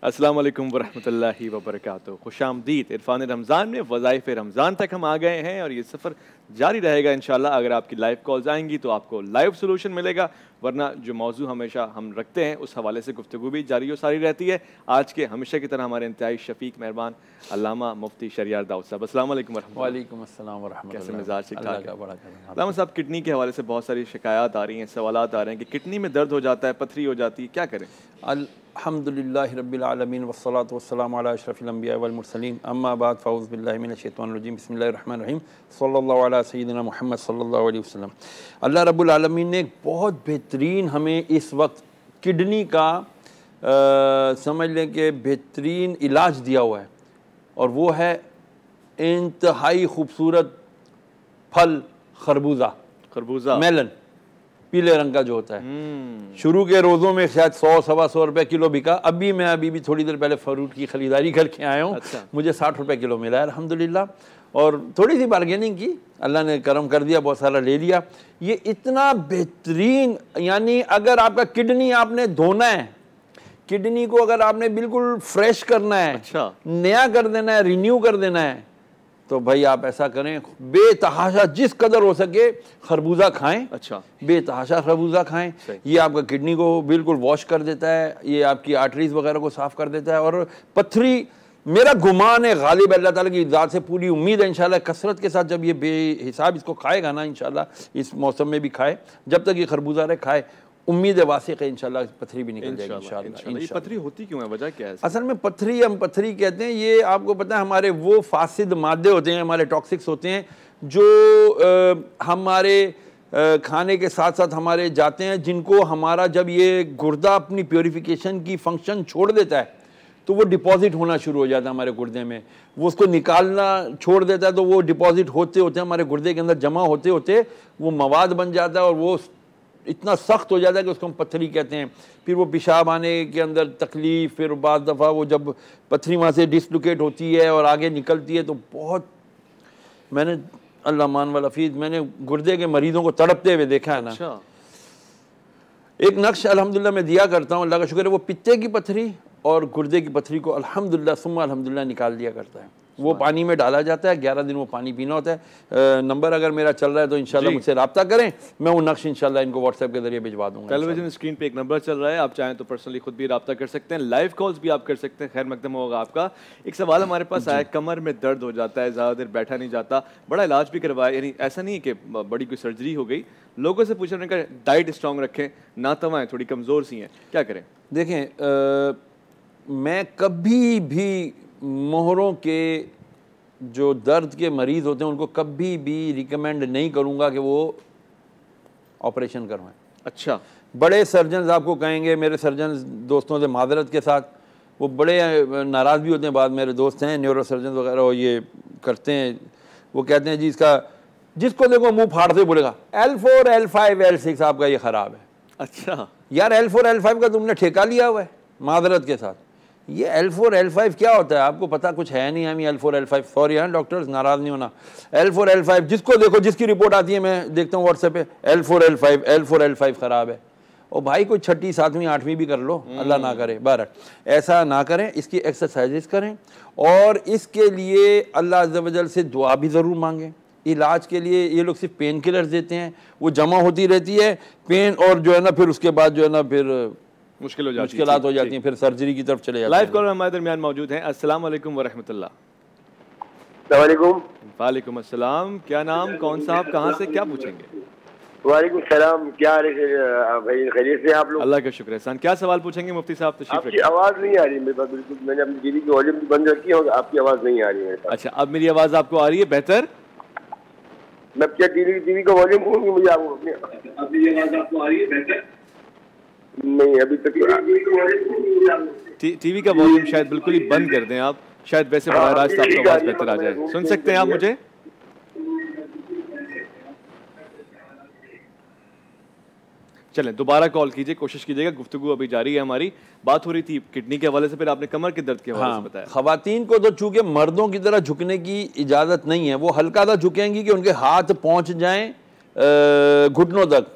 अस्सलाम वालेकुम वरहमतुल्लाहि वबरकातुहू। खुशामदीद। इरफान रमज़ान में वज़ाइफ़ रमज़ान तक हम आ गए हैं और ये सफ़र जारी रहेगा इंशाल्लाह। अगर आपकी लाइव कॉल्स आएंगी तो आपको लाइव सोल्यूशन मिलेगा, वरना जो मौजू हमेशा हम रखते हैं उस हवाले से गुफ्तगू भी जारी और सारी रहती है। आज के हमेशा की तरह हमारे इंतहाई शफीक मेहरबान अल्लामा मुफ्ती शरियार दाऊद साहब, अस्सलाम वालेकुम। वालेकुम अस्सलाम व रहमतुल्लाह। कैसे मिजाज? ठीक ठाक है अल्लामा साहब। किडनी के हवाले से बहुत सारी शिकायत आ रही हैं, सवालात आ रहे हैं कि किडनी में दर्द हो जाता है, पथरी हो जाती है, क्या करें? अल्हम्दुलिल्लाहि रब्बिल आलमीन वस्सलातु वस्सलामु अला अशरफिल अंबिया वल मुरसलीन अम्मा बाद फ़अऊज़ु बिल्लाहि मिनश शैतानिर रजीम बिस्मिल्लाहिर रहमानिर रहीम सल्लल्लाहु अला सय्यिदिना मुहम्मद सल्लल्लाहु अलैहि वसल्लम। अल्लाह रब्बुल आलमीन ने एक बहुत बेहतरीन हमें इस वक्त किडनी का समझ लें कि बेहतरीन इलाज दिया हुआ है, और वो है इंतहाई खूबसूरत फल खरबूजा मेलन, पीले रंग का जो होता है। शुरू के रोज़ों में शायद 100-125 रुपये किलो बिका। अभी भी थोड़ी देर पहले फ्रूट की खरीदारी करके आया हूँ। अच्छा। मुझे 60 रुपये किलो मिला है अल्हम्दुलिल्लाह, और थोड़ी सी बार्गेनिंग की, अल्लाह ने करम कर दिया, बहुत सारा ले लिया। ये इतना बेहतरीन, यानी अगर आपका किडनी आपने धोना है, किडनी को अगर आपने बिल्कुल फ्रेश करना है, अच्छा, नया कर देना है, रिन्यू कर देना है, तो भाई आप ऐसा करें, बेतहाशा जिस कदर हो सके खरबूजा खाएं। अच्छा, बेतहाशा खरबूजा खाएं। ये आपका किडनी को बिल्कुल वॉश कर देता है, ये आपकी आर्टरीज वगैरह को साफ कर देता है। और पथरी, मेरा गुमान है, गालिब अल्लाह ताला की ज़ात से पूरी उम्मीद है इंशाल्लाह कसरत के साथ जब ये बेहिसाब इसको खाएगा ना, इंशाल्लाह इस मौसम में भी खाए, जब तक ये खरबूजा रहे खाए, उम्मीद है वासिक है इंशाल्लाह पथरी भी निकल जाएगी इंशाल्लाह। ये पथरी होती क्यों है, वजह क्या है? असल में पथरी, हम पथरी कहते हैं, ये आपको पता है हमारे वो फासिद मादे होते हैं, हमारे टॉक्सिक्स होते हैं जो हमारे खाने के साथ साथ हमारे जाते हैं, जिनको हमारा जब ये गुर्दा अपनी प्योरीफिकेशन की फंक्शन छोड़ देता है तो वो डिपॉजिट होना शुरू हो जाता है हमारे गुर्दे में। वो उसको निकालना छोड़ देता है तो वो डिपॉजिट होते होते हमारे गुर्दे के अंदर जमा होते होते वो मवाद बन जाता है, और वो इतना सख्त हो जाता है कि उसको हम पथरी कहते हैं। फिर वो पेशाब आने के अंदर तकलीफ़, फिर बाद दफ़ा वो जब पथरी वहाँ से डिसलोकेट होती है और आगे निकलती है तो बहुत, मैंने अल्लाह मान वाला हफीज़, मैंने गुर्दे के मरीज़ों को तड़पते हुए देखा है ना। अच्छा। एक नक्श अल्हम्दुलिल्लाह मैं दिया करता हूँ, अल्लाह का शुक्र है, वो पित्ते की पथरी और गुर्दे की पथरी को अल्हम्दुलिल्लाह सुम्मा अल्हम्दुलिल्लाह निकाल दिया करता है। वो पानी में डाला जाता है, 11 दिन वो पानी पीना होता है। नंबर अगर मेरा चल रहा है तो इंशाल्लाह मुझसे रब्ता करें, मैं वो नक्श इंशाल्लाह इनको व्हाट्सएप के जरिए भिजवा दूंगा। टेलीविजन स्क्रीन पे एक नंबर चल रहा है, आप चाहें तो पर्सनली खुद भी रब्ता कर सकते हैं, लाइव कॉल्स भी आप कर सकते हैं, खैर मकदम होगा आपका। एक सवाल हमारे पास आया, कमर में दर्द हो जाता है, ज़्यादा देर बैठा नहीं जाता, बड़ा इलाज भी करवाया, यानी ऐसा नहीं कि बड़ी कोई सर्जरी हो गई, लोगों से पूछा, उन्होंने कहा डाइट स्ट्रॉन्ग रखें, ना तवाएँ थोड़ी कमज़ोर सी हैं, क्या करें? देखें, मैं कभी भी मोहरों के जो दर्द के मरीज़ होते हैं उनको कभी भी रिकमेंड नहीं करूँगा कि वो ऑपरेशन करवाएं। अच्छा। बड़े सर्जन आपको कहेंगे, मेरे सर्जन दोस्तों से माजरत के साथ, वो बड़े नाराज़ भी होते हैं, बाद मेरे दोस्त हैं न्यूरो सर्जन वगैरह, ये करते हैं, वो कहते हैं जी इसका, जिसको देखो मुँह फाड़ते बोलेगा L4 L5 L6 आपका ये ख़राब है। अच्छा यार, L4 L5 का तुमने ठेका लिया हुआ है, माजरत के साथ। ये L4 L5 क्या होता है आपको पता कुछ है नहीं। हम L4 L5, सॉरी हाँ डॉक्टर्स, नाराज़ नहीं होना। L4 L5 जिसको देखो, जिसकी रिपोर्ट आती है मैं देखता हूँ व्हाट्सएप पे, L4 L5 ख़राब है। और भाई कोई 6ठी 7वीं 8वीं भी कर लो, अल्लाह ना करे, बार ऐसा ना करें। इसकी एक्सरसाइजेस करें, और इसके लिए अल्लाह अज़्ज़ व जल से दुआ भी ज़रूर मांगें। इलाज के लिए ये लोग सिर्फ पेन किलर्स देते हैं, वो जमा होती रहती है पेन, और जो है ना फिर उसके बाद जो है ना फिर मुश्किलात हो जाती हैं, फिर सर्जरी की तरफ चले जाते हैं। लाइव कॉलर हमारे दरमियान मौजूद हैं। अस्सलाम वालेकुम वरहमतुल्लाह। वालेकुम अस्सलाम। क्या नाम, कौन सा, आप कहाँ से, क्या पूछेंगे? वालेकुम सलाम, क्या भाई खैरियत से आप लोग? अल्लाह का शुक्र है। क्या सवाल पूछेंगे मुफ्ती साहब? आपकी आवाज़ नहीं आ रही मेरे पास बिल्कुल, मैंने अपनी टीवी की वॉल्यूम भी बंद रखी है और आपकी आवाज़ नहीं आ रही है। अच्छा, अब मेरी आवाज़ आपको आ रही है बेहतर? मैं क्या टीवी का वॉल्यूम कहूँगी मुझे, आपको अब मेरी आवाज़ आपको आ रही है बेहतर? नहीं अभी तक टीवी का वॉल्यूम शायद बिल्कुल ही बंद कर दें आप, शायद वैसे बराह रास्त आपको आवाज़ बेहतर आ जाए। सुन सकते हैं आप मुझे? चलें, दोबारा कॉल कीजिए, कोशिश कीजिएगा। गुफ्तगू अभी जारी है हमारी। बात हो रही थी किडनी के हवाले से, फिर आपने कमर के दर्द के हवाले से बताया। खवातीन को तो चूंकि मर्दों की तरह झुकने की इजाज़त नहीं है, वो हल्का सा झुकेंगी कि उनके हाथ पहुँच जाएँ घुटनों तक,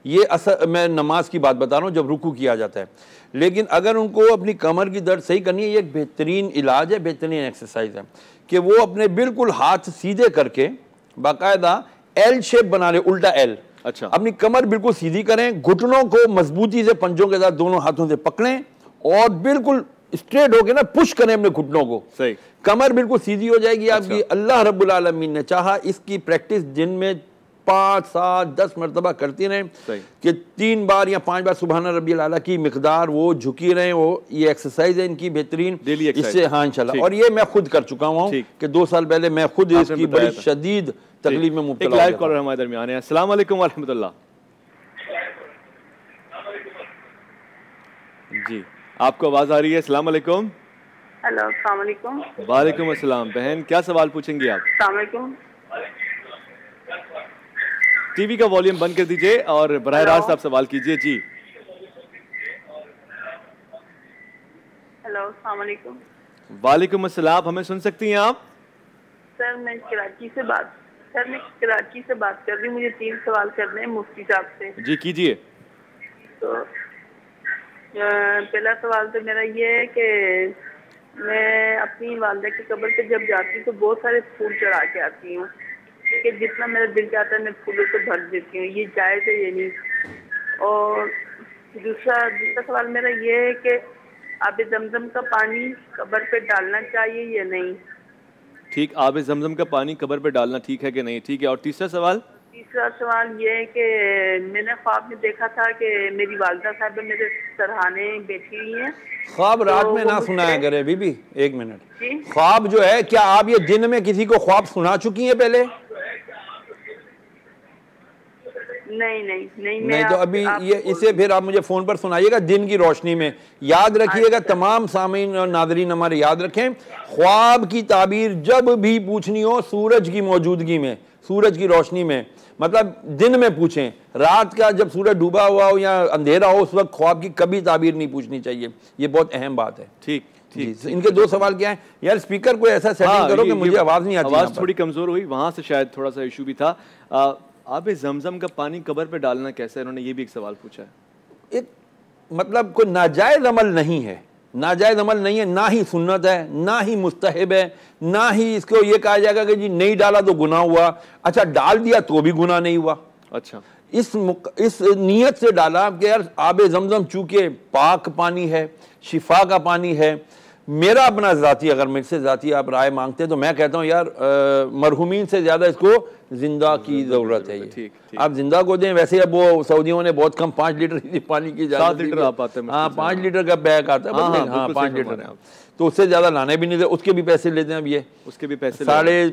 ये असर, मैं नमाज की बात बता रहा हूँ जब रुकू किया जाता है। लेकिन अगर उनको अपनी कमर की दर्द सही करनी है, ये एक बेहतरीन इलाज है, बेहतरीन एक्सरसाइज है कि वो अपने बिल्कुल हाथ सीधे करके बाकायदा एल शेप बना ले, उल्टा एल। अच्छा। अपनी कमर बिल्कुल सीधी करें, घुटनों को मजबूती से पंजों के साथ दोनों हाथों से पकड़ें और बिल्कुल स्ट्रेट होके ना पुश करें अपने घुटनों को। सही। कमर बिल्कुल सीधी हो जाएगी आपकी। अल्लाह रब्बुल आलमीन ने चाहा इसकी प्रैक्टिस दिन में 5, 7, 10 मरतबा करती रहें कि 3 बार या 5 बार सुबहान रब्बिल आला की मिकदार वो झुकी रहें। वो ये एक्सरसाइज है इनकी बेहतरीन, इससे हाँ इंशाल्लाह। और ये मैं खुद कर चुका हूँ कि 2 साल पहले मैं खुद इसकी बड़ी शदीद तकलीफ में मुब्तला। एक लाइव कॉलर हमारे दरमियान है। अस्सलाम वालेकुम वरहमतुल्लाह। जी आपको आवाज आ रही है? अस्सलाम वालेकुम। हेलो, अस्सलाम वालेकुम। वालेकुम अस्सलाम। बहन क्या सवाल पूछेंगी आप? अस्सलाम वालेकुम। टीवी का वॉल्यूम बंद कर दीजिए और बराह रास्त आप सवाल कीजिए। जी हेलो, अस्सलाम वालेकुम। वालेकुम अस्सलाम। हमें सुन सकती हैं आप? सर मैं कराची से बात कर रही हूँ। मुझे 3 सवाल करने हैं मुफ्ती साहब से। जी कीजिए। तो पहला सवाल तो मेरा ये है कि मैं अपनी वालदा की कब्र पे जब जाती हूँ तो बहुत सारे फूल चढ़ा के आती हूँ कि जितना मेरा दिल चाहता है मैं फूलों से भर देती हूँ। ये जायज़ है ये नहीं? और दूसरा सवाल मेरा ये है कि आब जमजम का पानी कब्र पे डालना चाहिए या नहीं? ठीक, आब जमजम का पानी कब्र पे डालना ठीक है कि नहीं? ठीक है। और तीसरा सवाल? तीसरा सवाल ये है कि मैंने ख्वाब में देखा था कि मेरी वालदा साहब मेरे सरहाने बैठी हुई हैं। ख्वाब रात में ना सुनाया करे बीबी, 1 मिनट। ख्वाब जो है, क्या आप ये दिन में किसी को ख्वाब सुना चुकी हैं पहले? नहीं तो अभी ये इसे फिर आप मुझे फोन पर सुनाइएगा दिन की रोशनी में। याद रखिएगा, तमाम सामीन और नादरीन हमारे याद रखें, ख्वाब की ताबीर जब भी पूछनी हो सूरज की मौजूदगी में, सूरज की रोशनी में, मतलब दिन में पूछें। रात का जब सूरज डूबा हुआ हो या अंधेरा हो उस वक्त ख्वाब की कभी ताबीर नहीं पूछनी चाहिए। ये बहुत अहम बात है। ठीक ठीक। इनके 2 सवाल क्या है यार? स्पीकर को ऐसा सेटिंग करो कि मुझे आवाज नहीं आती। आवाज थोड़ी कमजोर हुई, वहां से शायद थोड़ा सा इशू भी था। आबे जमजम का पानी कब्र पे डालना कैसे है? इन्होंने ये भी एक सवाल पूछा है। एक मतलब कोई नाजायज अमल नहीं है, नाजायज अमल नहीं है, ना ही सुन्नत है, ना ही मुस्तहब है, ना ही इसको ये कहा जाएगा कि जी नहीं डाला तो गुनाह हुआ। अच्छा डाल दिया तो भी गुनाह नहीं हुआ। अच्छा इस नीयत से डाला कि यार आबे जमजम चूंकि पाक पानी है, शिफा का पानी है। मेरा अपना ज़ाती, अगर मेरे से ज़ाती आप राय मांगते हैं तो मैं कहता हूँ यार मरहुमीन से ज़्यादा इसको जिंदा की ज़रूरत है। ये आप जिंदा को दें। वैसे अब वो सऊदियों ने बहुत कम 5 लीटर पानी की 7 लीटर आप आते हैं। हाँ 5 लीटर का बैग आता है। हाँ 5 लीटर तो उससे ज़्यादा लाने भी नहीं दे। उसके भी पैसे लेते हैं अब ये, उसके भी पैसे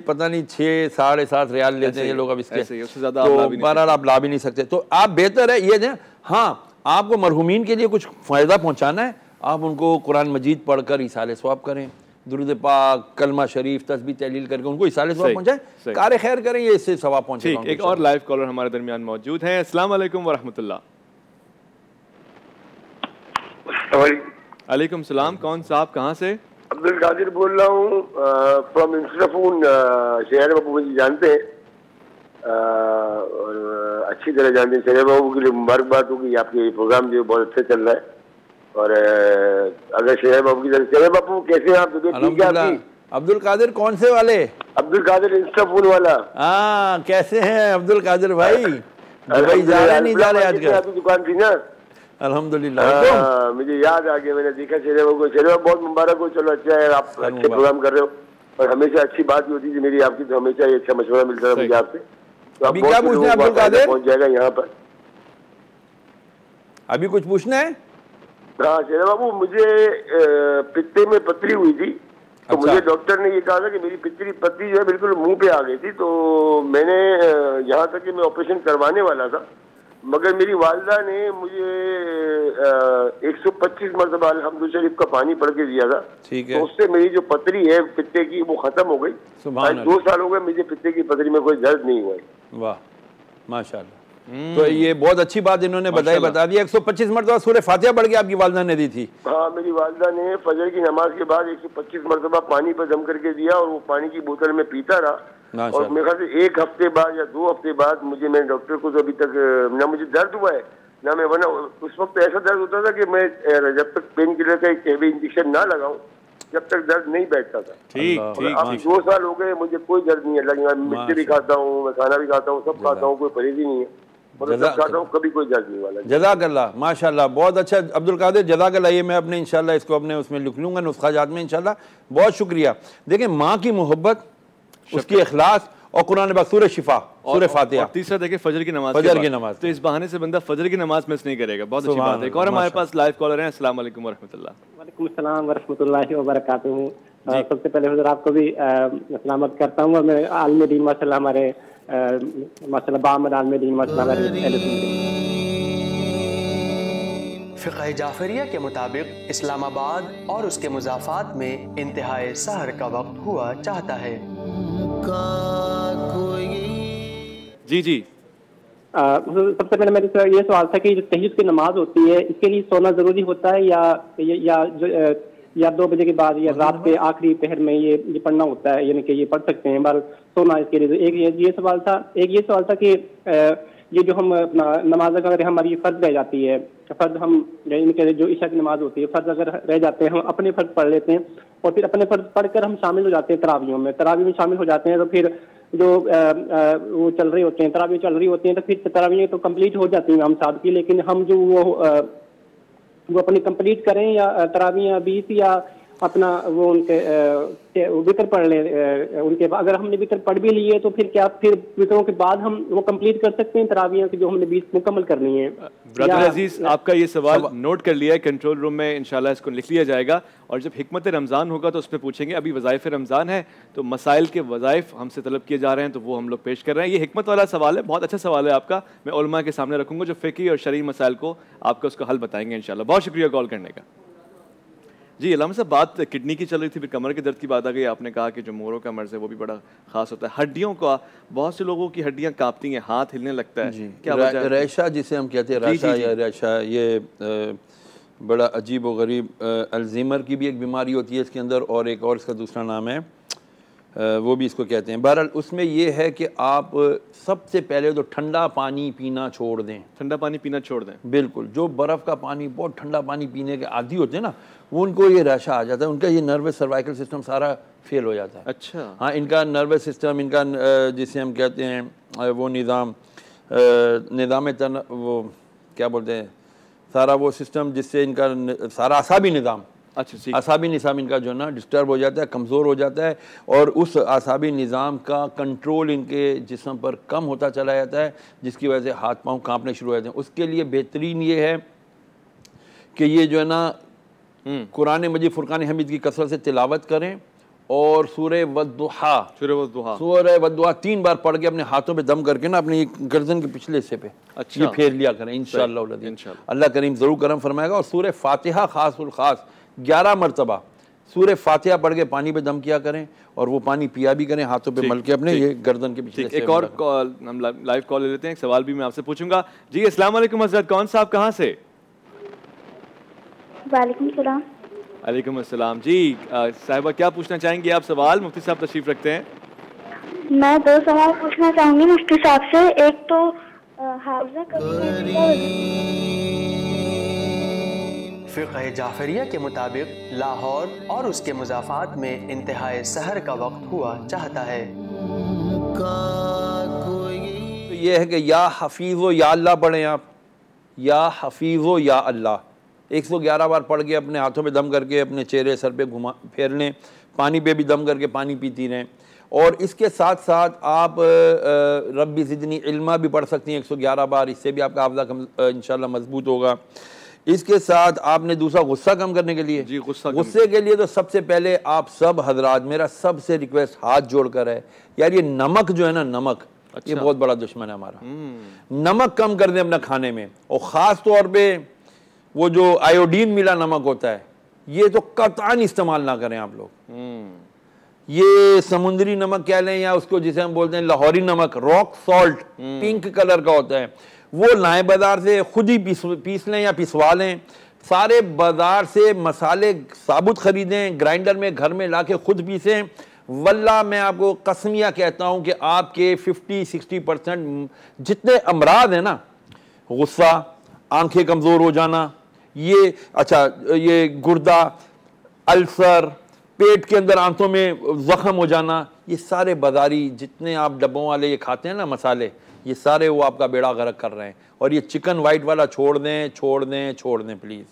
पता नहीं 6, 7.5 रियाल लेते हैं ये लोग अब इसके। तो बहरहाल आप ला भी नहीं सकते। तो आप बेहतर है ये दें। हाँ आपको मरहुमीन के लिए कुछ फ़ायदा पहुँचाना है, आप उनको कुरान मजीद पढ़कर इसाले सवाब करें, दुरूद पाक, कलमा शरीफ, तस्बीह तहलील करके उनको इसाले सवाब पहुंचाएं, कार खैर करें, ये इससे सवाब पहुंचेगा। ठीक, एक और लाइव कॉलर हमारे दरमियान मौजूद हैं। अस्सलाम वालेकुम वरहमतुल्लाह। वालेकुम सलाम। कौन साहब, कहाँ से? अब्दुल कादिर बोल रहा हूँ फ्रॉम इंस्टाफोन। शहर बाबू मुझे जानते हैं और अच्छी तरह जानते हैं। शहर बाबू के लिए मुबारकबाद होगी, आपके प्रोग्राम जो बहुत अच्छा चल रहा है। और अगर शेर बाबू की तरफ, शेर बाबू कैसे हैं आप? ठीक है आपकी? अब्दुल कादिर कौन से वाले? अब्दुल कादिर इंस्टा फोन वाला। हाँ कैसे हैं अब्दुल कादिर भाई? दुबई जा रहे नहीं जा रहे आजकल? आपकी दुकान थी ना? अल्हम्दुलिल्लाह मुझे याद आ गया, मैंने देखा शेर बाबू को। शेर बाबू बहुत मुबारक हो, चलो अच्छा है, आप अच्छे प्रोग्राम कर रहे हो और हमेशा अच्छी बात होती थी मेरी आपकी, तो हमेशा ये अच्छा मशवरा मिलता था मुझे आपसे। तो अभी क्या पूछना है अब्दुल कादिर? पहुंच जाएगा यहाँ पर। अभी कुछ पूछना है? हाँ शेर बाबू, मुझे पित्ते में पथरी हुई थी। तो मुझे डॉक्टर ने ये कहा था कि मेरी पथरी जो है बिल्कुल मुंह पे आ गई थी। तो मैंने यहाँ तक कि मैं ऑपरेशन करवाने वाला था, मगर मेरी वालदा ने मुझे 125 मरतबा अल्हम्दुलिल्लाह शरीफ का पानी पढ़ के दिया था। ठीक है। तो उससे मेरी जो पथरी है पित्ते की वो खत्म हो गई। 2 साल हो गए मुझे पित्ते की पथरी में कोई दर्द नहीं हुआ। वाह माशाल्लाह। तो ये बहुत अच्छी बात इन्होंने बता दी। 125 मरतबा सूरह फातिहा पढ़ के आपकी वालिदा ने दी थी? हाँ, मेरी वालिदा ने फजर की नमाज के बाद 125 मरतबा पानी पर दम करके दिया और वो पानी की बोतल में पीता रहा। और मेरे ख्याल से 1 हफ्ते बाद या 2 हफ्ते बाद मुझे, मैं डॉक्टर को तो अभी तक ना मुझे दर्द हुआ है ना मैं, वरना उस वक्त ऐसा दर्द होता था कि मैं जब तक पेन किलर का एक हैवी इंजेक्शन ना लगाऊं जब तक दर्द नहीं बैठता था। ठीक ठीक। अब 2 साल हो गए मुझे कोई दर्द नहीं है। मैं मिर्ची भी खाता हूँ, मैं खाना भी खाता हूँ, सब खाता हूँ, कोई परहेज नहीं है, मतलब खाता हूँ, कभी कोई दर्द नहीं वाला। जज़ाकल्लाह, माशाल्लाह, बहुत अच्छा अब्दुल कादिर, जज़ाकल्लाह। ये मैं अपने इंशाल्लाह इसको अपने उसमें लिख लूँगा नुस्खाजात में इंशाल्लाह। बहुत शुक्रिया। देखिए, माँ की मोहब्बत, उसकी इखलास और कुरान पाक सूरह शिफा, सूरह फातिहा, और तीसरा देखिए फजर की नमाज। तो इस बहाने से बंदा फजर की नमाज मिस नहीं करेगा। बहुत अच्छी बात है। और हमारे पास लाइव कॉलर हैं। अस्सलाम वालेकुम वरहमतुल्लाह। वालेकुम अस्सलाम वरहमतुल्लाहि वबरकातुहू। सबसे पहले हुज़ूर आपको भी सलामत करता हूँ। और मैं आलिम दीन माशाल्लाह हमारे माशाल्लाह बामद आलिम दीन माशाल्लाह हमारे फ़िक़्ह जाफ़रिया के मुताबिक इस्लामाबाद और उसके मुज़ाफ़ात में इंतहाए सहर का वक्त हुआ चाहता है। जी जी। सबसे पहले मेरे ये सवाल था कि जो तहज्जुद की नमाज होती है, इसके लिए सोना जरूरी होता है या 2 बजे के बाद या रात के आखिरी पहर में ये पढ़ना होता है, यानी कि ये पढ़ सकते हैं बार सोना इसके लिए? एक ये सवाल था। एक ये सवाल था कि ये जो हम अपना नमाज अगर हमारी फर्ज रह जाती है, फर्ज हम जो ईशा की नमाज होती है, फर्ज अगर रह जाते हैं, हम अपने फर्ज पढ़ लेते हैं और फिर अपने फर्ज पढ़कर हम शामिल हो जाते हैं तरावियों में शामिल हो जाते हैं, तो फिर जो वो चल रही होते हैं, तरावी चल रही होती हैं, तो फिर तरावी तो कंप्लीट हो जाती हैं हम साहब की, लेकिन हम जो वो अपनी कंप्लीट करें या तरावियाँ 20 या अपना वो उनके वितर पढ़ लें उनके बाद, अगर हमने वितर पढ़ भी लिए तो फिर क्या फिर वितरों के बाद हम वो कंप्लीट कर सकते हैं तरावियाँ की जो हमने 20 मुकम्मल करनी है? ब्रदर अजीज, आपका ये सवाल नोट कर लिया है, कंट्रोल रूम में इंशाल्लाह इसको लिख लिया जाएगा और जब हिकमत रमज़ान होगा तो उस पर पूछेंगे। अभी वज़ाइफ़ रमज़ान है तो मसाइल के वज़ाइफ़ हमसे तलब किए जा रहे हैं तो वो हम लोग पेश कर रहे हैं। ये हिकमत वाला सवाल है, बहुत अच्छा सवाल है आपका। मैं उलमा के सामने रखूँगा जो फ़िक़ही और शरई मसाइल को आपका उसका हल बताएंगे इंशाल्लाह। बहुत शुक्रिया कॉल करने का। जी अल्लामा साहब, बात किडनी की चल रही थी, फिर कमर के दर्द की बात आ गई। आपने कहा कि जो मोरों का मर्ज़ है वो भी बड़ा ख़ास होता है। हड्डियों का, बहुत से लोगों की हड्डियाँ काँपती हैं, हाथ हिलने लगता है, क्या वजह है? रेशा जिसे हम कहते हैं, रेशा या रेशा, ये बड़ा अजीब व गरीब अल्ज़ीमर की भी एक बीमारी होती है इसके अंदर, और एक और इसका दूसरा नाम है वो भी इसको कहते हैं। बहरहाल उसमें ये है कि आप सबसे पहले तो ठंडा पानी पीना छोड़ दें। ठंडा पानी पीना छोड़ दें, बिल्कुल। जो बर्फ़ का पानी, बहुत ठंडा पानी पीने के आदी होते हैं ना, वो उनको ये रेशा आ जाता है, उनका ये नर्वस सर्वाइकल सिस्टम सारा फेल हो जाता है। अच्छा। हाँ, इनका नर्वस सिस्टम, इनका जिसे हम कहते हैं वो निज़ाम वो क्या बोलते हैं, सारा वो सिस्टम जिससे इनका सारा आसाबी निज़ाम, अच्छा, आसाबी निज़ाम इनका जो है ना डिस्टर्ब हो जाता है, कमज़ोर हो जाता है, और उस आसाबी निज़ाम का कंट्रोल इनके जिस्म पर कम होता चला जाता है, जिसकी वजह से हाथ पाँव कांपने शुरू हो जाते हैं। उसके लिए बेहतरीन ये है कि ये जो है ना कुरान मजीद फुरकान हमीद की कसरत से तिलावत करें और सूरह वद्दुहा 3 बार पढ़ के अपने हाथों पे दम करके ना अपनी गर्दन के पिछले हिस्से पे ये फेर लिया करें इंशाअल्लाह। अल्लाह करीम ज़रूर करम फरमाएगा। और सूरह फातिहा खासुल खास 11 मरतबा सूरह फातिहा पढ़ के पानी पे दम किया करें और वो पानी पिया भी करें हाथों पे मल के अपने ये गर्दन के पिछले हिस्से। एक और कॉल, हम लाइव कॉल ले लेते हैं। एक सवाल भी मैं आपसे पूछूंगा। जी अस्सलाम वालेकुम हज़रत, कौन साहब कहाँ से? वालेकुम सलाम। वालेकुम अस्सलाम। जी साहिबा क्या पूछना चाहेंगी आप सवाल? मुफ्ती साहब तशरीफ रखते हैं। मैं 2 सवाल पूछना चाहूंगी मुफ्ती साहब से। एक तो हाफिज़ा फ़िक़्ह जाफ़रिया के मुताबिक लाहौर और उसके मुज़ाफ़ात में इंतहाए सहर का वक्त हुआ चाहता है। तो ये है कि या हफ़ीज़ो या अल्लाह पढ़ें आप, या हफ़ीज़ो या अल्लाह 111 बार पढ़ के अपने हाथों पे दम करके अपने चेहरे सर पे घुमा फेर लें, पानी पे भी दम करके पानी पीती रहें। और इसके साथ साथ आप रब्बी ज़िदनी इल्मा भी पढ़ सकती हैं 111 बार, इससे भी आपका हाफ़िज़ा इंशाअल्लाह मजबूत होगा। इसके साथ आपने दूसरा गुस्सा कम करने के लिए, जी गुस्से के लिए तो सबसे पहले आप सब हजरात, मेरा सबसे रिक्वेस्ट हाथ जोड़कर है यार, ये नमक जो है ना, नमक ये बहुत बड़ा दुश्मन है हमारा। नमक कम कर दें अपना खाने में, और ख़ास तौर पे वो जो आयोडीन मिला नमक होता है ये तो कतई इस्तेमाल ना करें आप लोग। ये समुद्री नमक कह लें या उसको जिसे हम बोलते हैं लाहौरी नमक, रॉक सॉल्ट, पिंक कलर का होता है, वो लाएं बाज़ार से, खुद ही पीस लें या पिसवा लें। सारे बाज़ार से मसाले साबुत ख़रीदें, ग्राइंडर में घर में ला के खुद पीसें। वल्लाह मैं आपको कसमिया कहता हूँ कि आपके 50-60% जितने अमराज हैं ना, गुस्सा, आंखें कमज़ोर हो जाना, ये अच्छा ये गुर्दा, अल्सर, पेट के अंदर आंतों में ज़ख्म हो जाना, ये सारे बाज़ारी जितने आप डब्बों वाले ये खाते हैं ना मसाले, ये सारे वो आपका बेड़ा गर्क कर रहे हैं। और ये चिकन वाइट वाला छोड़ दें, छोड़ दें, छोड़ दें प्लीज़।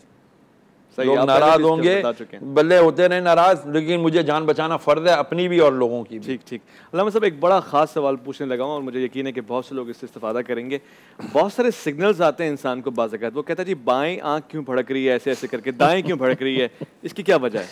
लोग नाराज होंगे, बल्ले होते रहे नाराज, लेकिन मुझे जान बचाना फ़र्ज है, अपनी भी और लोगों की भी। ठीक ठीक। अल्लामा साहब, एक बड़ा ख़ास सवाल पूछने लगा हूँ और मुझे यकीन है कि बहुत से लोग इससे इस्तेफादा करेंगे। बहुत सारे सिग्नल्स आते हैं इंसान को बाज़ औक़ात, वो कहता है जी बाएं आँख क्यों भड़क रही है ऐसे ऐसे करके, दाएं क्यों भड़क रही है, इसकी क्या वजह है?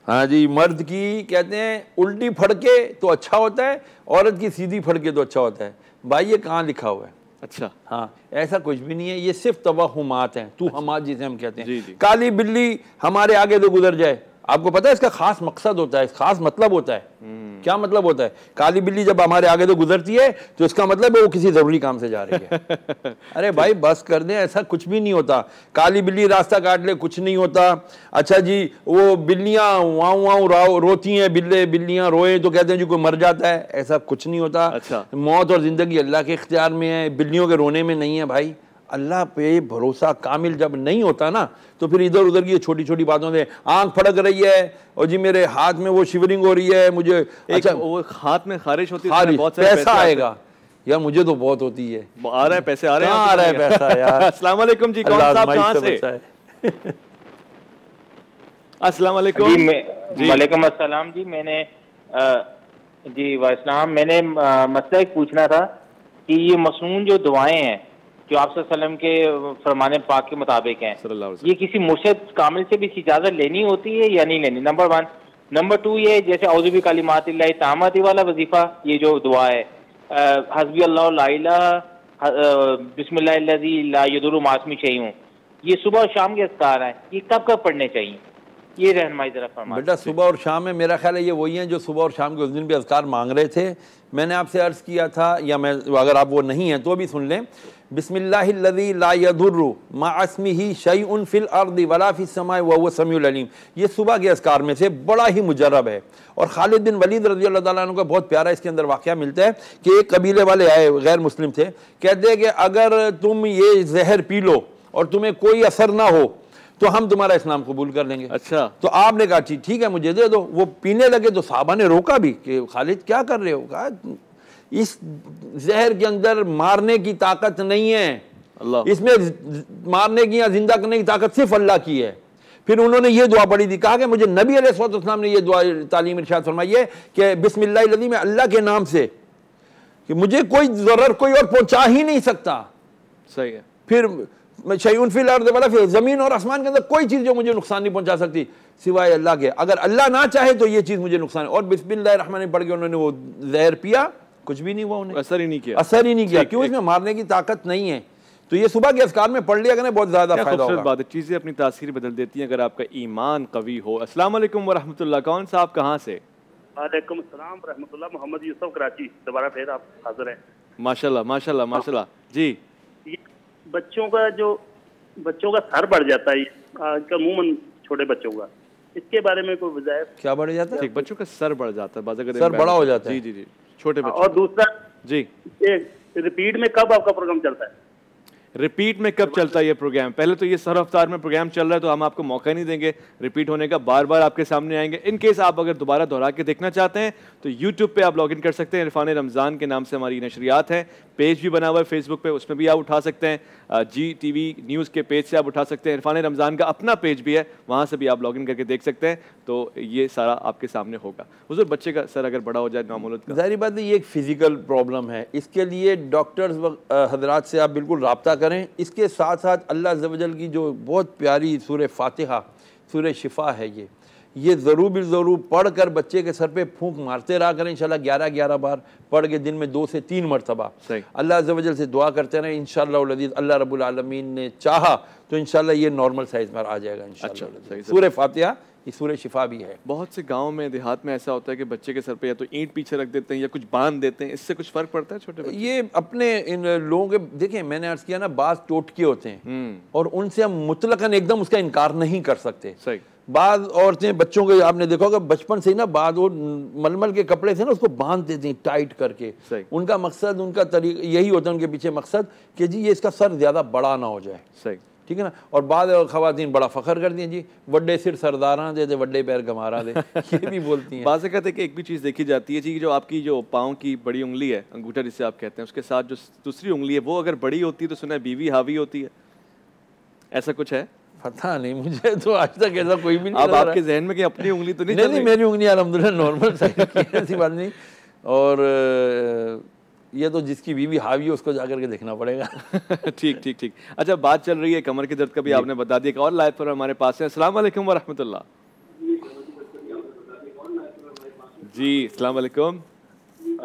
हाँ जी, मर्द की कहते हैं उल्टी फड़के तो अच्छा होता है, औरत की सीधी फड़के तो अच्छा होता है। भाई ये कहाँ लिखा हुआ है? अच्छा, हाँ, ऐसा कुछ भी नहीं है, ये सिर्फ तवहुमात हैं, तू हमात जिसे हम कहते हैं। जी जी। काली बिल्ली हमारे आगे तो गुजर जाए, आपको पता है इसका खास मकसद होता है, खास मतलब होता है। क्या मतलब होता है? काली बिल्ली जब हमारे आगे तो गुजरती है तो इसका मतलब है वो किसी जरूरी काम से जा रही है। अरे भाई बस कर दें, ऐसा कुछ भी नहीं होता। काली बिल्ली रास्ता काट ले, कुछ नहीं होता। अच्छा जी, वो बिल्लियां वाऊ वाऊ रोती हैं, बिल्लियां रोए तो कहते हैं जी कोई मर जाता है, ऐसा कुछ नहीं होता। अच्छा। मौत और जिंदगी अल्लाह के इख्तियार में है, बिल्लियों के रोने में नहीं है। भाई अल्लाह पे भरोसा कामिल जब नहीं होता ना, तो फिर इधर उधर की छोटी छोटी बातों से आंख फड़क रही है और जी मेरे हाथ में वो शिवरिंग हो रही है, मुझे अच्छा वो हाथ में खारिश होती है, खारिश, बहुत सारे पैसा आएगा यार, मुझे तो बहुत होती है। आ रहा है पैसे, आ रहे हैं, आ रहा है पैसा यार। अस्सलाम वालेकुम जी, कौन साहब कहाँ से? अस्सलाम वालेकुम जी। वालेकुम अस्सलाम जी। मैंने जी वाइस्लाम, मैंने मसला एक पूछना था कि ये मसनून जो दुआएं हैं जो आप सल्लल्लाहु अलैहि वसल्लम के फरमाने पाक के मुताबिक हैं, ये किसी मुर्शिद कामिल से भी इजाज़त लेनी होती है या नहीं लेनी? नंबर 1। नंबर 2 ये जैसे औज़ु बि कलिमातिल्लाहि ताम्माति वाला वजीफा, ये जो दुआ है हस्बी अल्लाहु ला इलाहा बिस्मिल्लाहिल्लज़ी ला यदुर्रु मा इस्मिही शैउन, ये सुबह और शाम के अज़कार हैं, ये कब कब पढ़ने चाहिए? ये रहनुमाई जरा फरमाइए। बेटा सुबह और शाम में मेरा ख्याल है ये वही हैं जो सुबह और शाम के उस दिन भी अज़कार मांग रहे थे। मैंने आपसे अर्ज़ किया था, या मैं अगर आप वो नहीं हैं तो भी सुन लें, बिस्मिल्लाहिल्लज़ी ला यदुर्रु मा इस्मिही शैउन फिल अर्दि वला फिस समाई व हुवा समीउल अलीम, ये सुबह के अज़कार में से बड़ा ही मुजर्रब है। और खालिद बिन वलीद रज़ी अल्लाह ताला अन्हु का बहुत प्यारा इसके अंदर वाक़या मिलता है कि एक कबीले वाले आए, गैर मुस्लिम थे, कहते हैं कि अगर तुम ये जहर पी लो और तुम्हें कोई असर ना हो तो हम तुम्हारा इस्लाम कबूल कर लेंगे। अच्छा। तो आपने कहा ठीक है मुझे दे दो। वो पीने लगे तो साहबा ने रोका भी कि खालिद क्या कर रहे हो? कहा इस जहर के अंदर मारने की ताकत नहीं है, इसमें मारने की या जिंदा करने की ताकत सिर्फ अल्लाह की है। फिर उन्होंने ये दुआ पढ़ी थी, कहा कि मुझे नबी अलैहिस्सलाम ने ये दुआ तालीम इरशाद फरमाई है कि बिस्मिल्लाहिल्लज़ी में अल्लाह के नाम से कि मुझे कोई ज़रर कोई और पहुंचा ही नहीं सकता। सही है। फिर शैउन फिल अर्द वला फिल, जमीन और आसमान के अंदर कोई चीज जो मुझे नुकसान नहीं पहुंचा सकती सिवाय अल्लाह के। अगर अल्लाह ना चाहे तो ये चीज मुझे नुकसान है। और बिस्मिल्लाहिर्रहमानिर्रहीम पढ़ के उन्होंने वो जहर पिया, कुछ भी नहीं हुआ, उन्हें असर ही नहीं किया, असर ही नहीं किया। क्यों? इसमें मारने की ताकत नहीं है। तो ये सुबह के अज़कार में पढ़ लिया करें, बहुत ज्यादा फायदा होगा। बात है, चीजें अपनी तासीर बदल देती हैं अगर आपका ईमान कवी हो। अस्सलाम वालेकुम व रहमतुल्लाह, कौन सा आप कहाँ से? वालेकुम अस्सलाम व रहमतुल्लाह, मोहम्मद यूसुफ कराची। दोबारा फिर आप हाजिर हैं। माशाल्लाह माशाल्लाह माशाल्लाह जी। बच्चों का सर बढ़ जाता है आजकल, अमूमन छोटे बच्चों का, इसके बारे में कोई वजह? क्या बढ़ जाता है? बच्चों का सर बढ़ जाता है, सर बड़ा हो जाता है। जी जी जी, छोटे बच्चों। और दूसरा जी, रिपीट में कब आपका प्रोग्राम चलता है? रिपीट में कब चलता है ये प्रोग्राम? पहले तो ये सर अफ्तार में प्रोग्राम चल रहा है तो हम आपको मौका नहीं देंगे रिपीट होने का, बार बार आपके सामने आएंगे। इन केस आप अगर दोबारा दोहरा के देखना चाहते हैं तो यूट्यूब पे आप लॉगिन कर सकते हैं, इरफान रमज़ान के नाम से हमारी नशरियात है, पेज भी बना हुआ है फेसबुक पे, उसमें भी आप उठा सकते हैं। GTV न्यूज़ के पेज से आप उठा सकते हैं, इरफान रमज़ान का अपना पेज भी है, वहाँ से भी आप लॉगिन करके देख सकते हैं। तो ये सारा आपके सामने होगा। हुज़ूर, बच्चे का सर अगर बड़ा हो जाए नामौलूद का, ज़ाहिर बात है ये एक फ़िज़िकल प्रॉब्लम है, इसके लिए डॉक्टर्स हजरात से आप बिल्कुल रब्ता करें। इसके साथ साथ अल्लाह अज़्ज़ व जल की जो बहुत प्यारी सूरह फातिहा, सूरह शिफा है, ये ज़रूर भी ज़रूर पढ़ कर बच्चे के सर पे फूंक मारते रहा करें इंशाल्लाह। 11-11 बार पढ़ के दिन में 2 से 3 मरतबा अल्लाह अज़्ज़ व जल से दुआ करते रहें। इंशाअल्लाह अज़ीज़ अल्लाह रब्बुल आलमीन ने चाहा तो इंशाल्लाह ये नॉर्मल साइज़ में आ जाएगा इंशाल्लाह। सूरह फातिहा ये सूरह शिफा भी है। बहुत से गाँव में देहात में ऐसा होता है कि बच्चे के सर पे या तो ईंट पीछे रख देते हैं या कुछ बांध देते हैं, इससे कुछ फ़र्क पड़ता है छोटे बच्चे? ये अपने इन लोगों के देखिए, मैंने अर्ज़ किया ना, बाज़ टोटके होते हैं और उनसे हम मुतलकन एकदम उसका इनकार नहीं कर सकते। सही। बाद औरतें बच्चों को आपने देखा होगा बचपन से ही ना, बाद वो मलमल के कपड़े से ना उसको बांध देती हैं टाइट करके। उनका मकसद, उनका तरीका यही होता है, उनके पीछे मकसद कि जी ये इसका सर ज़्यादा बड़ा ना हो जाए। सही, ठीक है ना। और बाद ख़वातीन बड़ा फ़ख्र करती हैं जी, वड्डे सिर सरदारा दे दे, वड्डे पैर गमारा दे, ये भी बोलती हैं। बात कहते हैं कि एक भी चीज़ देखी जाती है जी, जो आपकी जो पाँव की बड़ी उंगली है, अंगूठा जिसे आप कहते हैं, उसके साथ जो दूसरी उंगली है वो अगर बड़ी होती है तो सुना है बीवी हावी होती है, ऐसा कुछ है? पता नहीं, मुझे तो आज तक ऐसा कोई भी नहीं। अब आपके जहन में कि अपनी उंगली तो नहीं? नहीं, मेरी उंगली अल्हम्दुलिल्लाह नॉर्मल साइज की है, ऐसी बात नहीं। और ये तो जिसकी बीवी हावी है उसको जाकर के देखना पड़ेगा। ठीक ठीक ठीक। अच्छा, बात चल रही है कमर के दर्द का भी आपने बता दिया। और लाइव पर हमारे पास है। अस्सलाम वालेकुम व रहमतुल्लाह। जी अस्सलाम वालेकुम।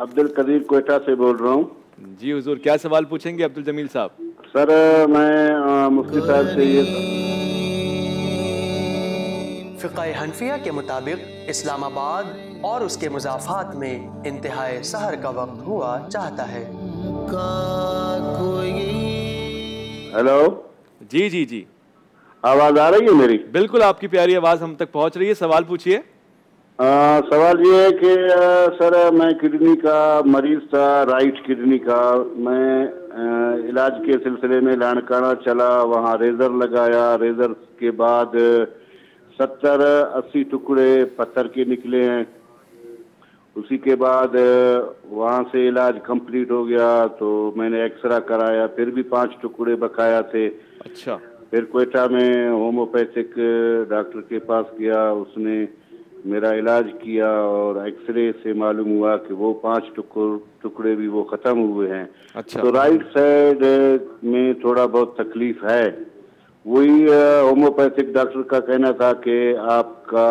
अब्दुल कदीर कोयटा से बोल रहा हूँ। जी हुजूर, क्या सवाल पूछेंगे अब्दुल जमील साहब? सर मैं मुफ्ती साहब से ये फ़िक़्ह हनफिया के मुताबिक इस्लामाबाद और उसके मुज़ाफ़ात में इंतहाए सहर का वक्त हुआ चाहता है। हेलो। जी जी जी, आवाज़ आ रही है मेरी? बिल्कुल, आपकी प्यारी आवाज़ हम तक पहुंच रही है। सवाल पूछिए। सवाल ये है कि सर मैं किडनी का मरीज था, राइट किडनी का। मैं इलाज के सिलसिले में लाड़काना चला, वहाँ रेजर लगाया। रेजर के बाद 70-80 टुकड़े पत्थर के निकले हैं। उसी के बाद वहाँ से इलाज कंप्लीट हो गया तो मैंने एक्सरा कराया, फिर भी 5 टुकड़े बकाया थे। अच्छा। फिर कोयटा में होम्योपैथिक डॉक्टर के पास गया, उसने मेरा इलाज किया और एक्सरे से मालूम हुआ कि वो 5 टुकड़े भी वो ख़त्म हुए हैं। अच्छा। तो राइट साइड में थोड़ा बहुत तकलीफ है। वही होम्योपैथिक डॉक्टर का कहना था कि आपका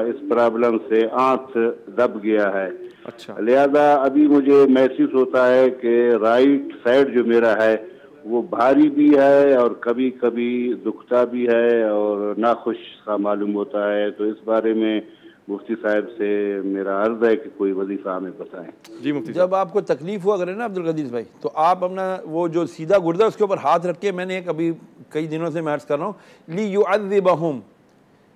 इस प्रॉब्लम से आंत दब गया है। अच्छा। लिहाजा अभी मुझे महसूस होता है कि राइट साइड जो मेरा है वो भारी भी है और कभी कभी दुखता भी है और नाखुश सा मालूम होता है। तो इस बारे में मुफ्ती साहब से मेरा अर्ज है कि कोई वजीफा हमें बताएं। जी मुफ्ती, जब आपको तकलीफ हुआ करे ना अब्दुल कदीर भाई, तो आप अपना वो जो सीधा गुर्दा उसके ऊपर हाथ रख के, मैंने एक अभी कई दिनों से मैं अर्ज कर रहा हूँ, ली युअज़्ज़िबहुम,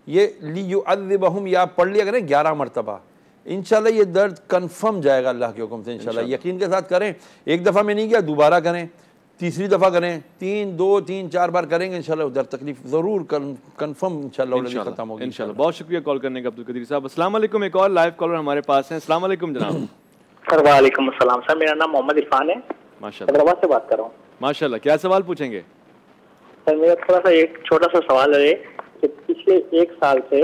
ये ली युअज़्ज़िबहुम ये आप पढ़ लिया करें 11 मरतबा, इंशाल्लाह ये दर्द कन्फर्म जाएगा अल्लाह के हुक्म से। इंशाल्लाह यकीन के साथ करें। एक दफ़ा में नहीं किया, दोबारा करें, तीसरी दफ़ा करें, 3-4 बार करेंगे इंशाल्लाह उधर तकलीफ ज़रूर कन्फर्म इंशाल्लाह खत्म होगी इंशाल्लाह। बहुत शुक्रिया कॉल करने का अब्दुल कदीर साहब। अस्सलाम वालेकुम। एक और लाइव कॉलर हमारे पास है। अस्सलाम वालेकुम जनाब। सर वालेकुम अस्सलाम। सर मेरा नाम मोहम्मद इरफान है, माशाल्लाह। हैदराबाद से बात कर रहा हूँ। माशाल्लाह, क्या सवाल पूछेंगे? सर मेरा थोड़ा सा एक छोटा सा सवाल है कि पिछले 1 साल से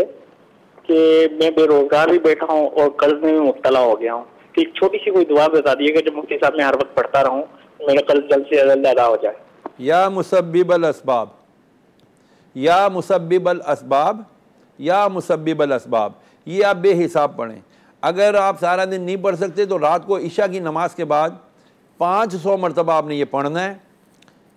कि मैं बेरोजगार भी बैठा हूँ और कर्ज में भी मुब्तला हो गया हूँ। तो एक छोटी सी कोई दुआ बता दिएगा जो मुफ्ती साहब मैं हर वक्त पढ़ता रहूँ, मेरा कर्ज जल्द से जल्द अदा हो जाए। या मुसब्बिबल असबाब, या मुसब्बिबल असबाब, या मुसब्बिबल असबाब, ये आप बेहिसाब पढ़ें। अगर आप सारा दिन नहीं पढ़ सकते तो रात को इशा की नमाज के बाद 500 मरतबा आपने ये पढ़ना है।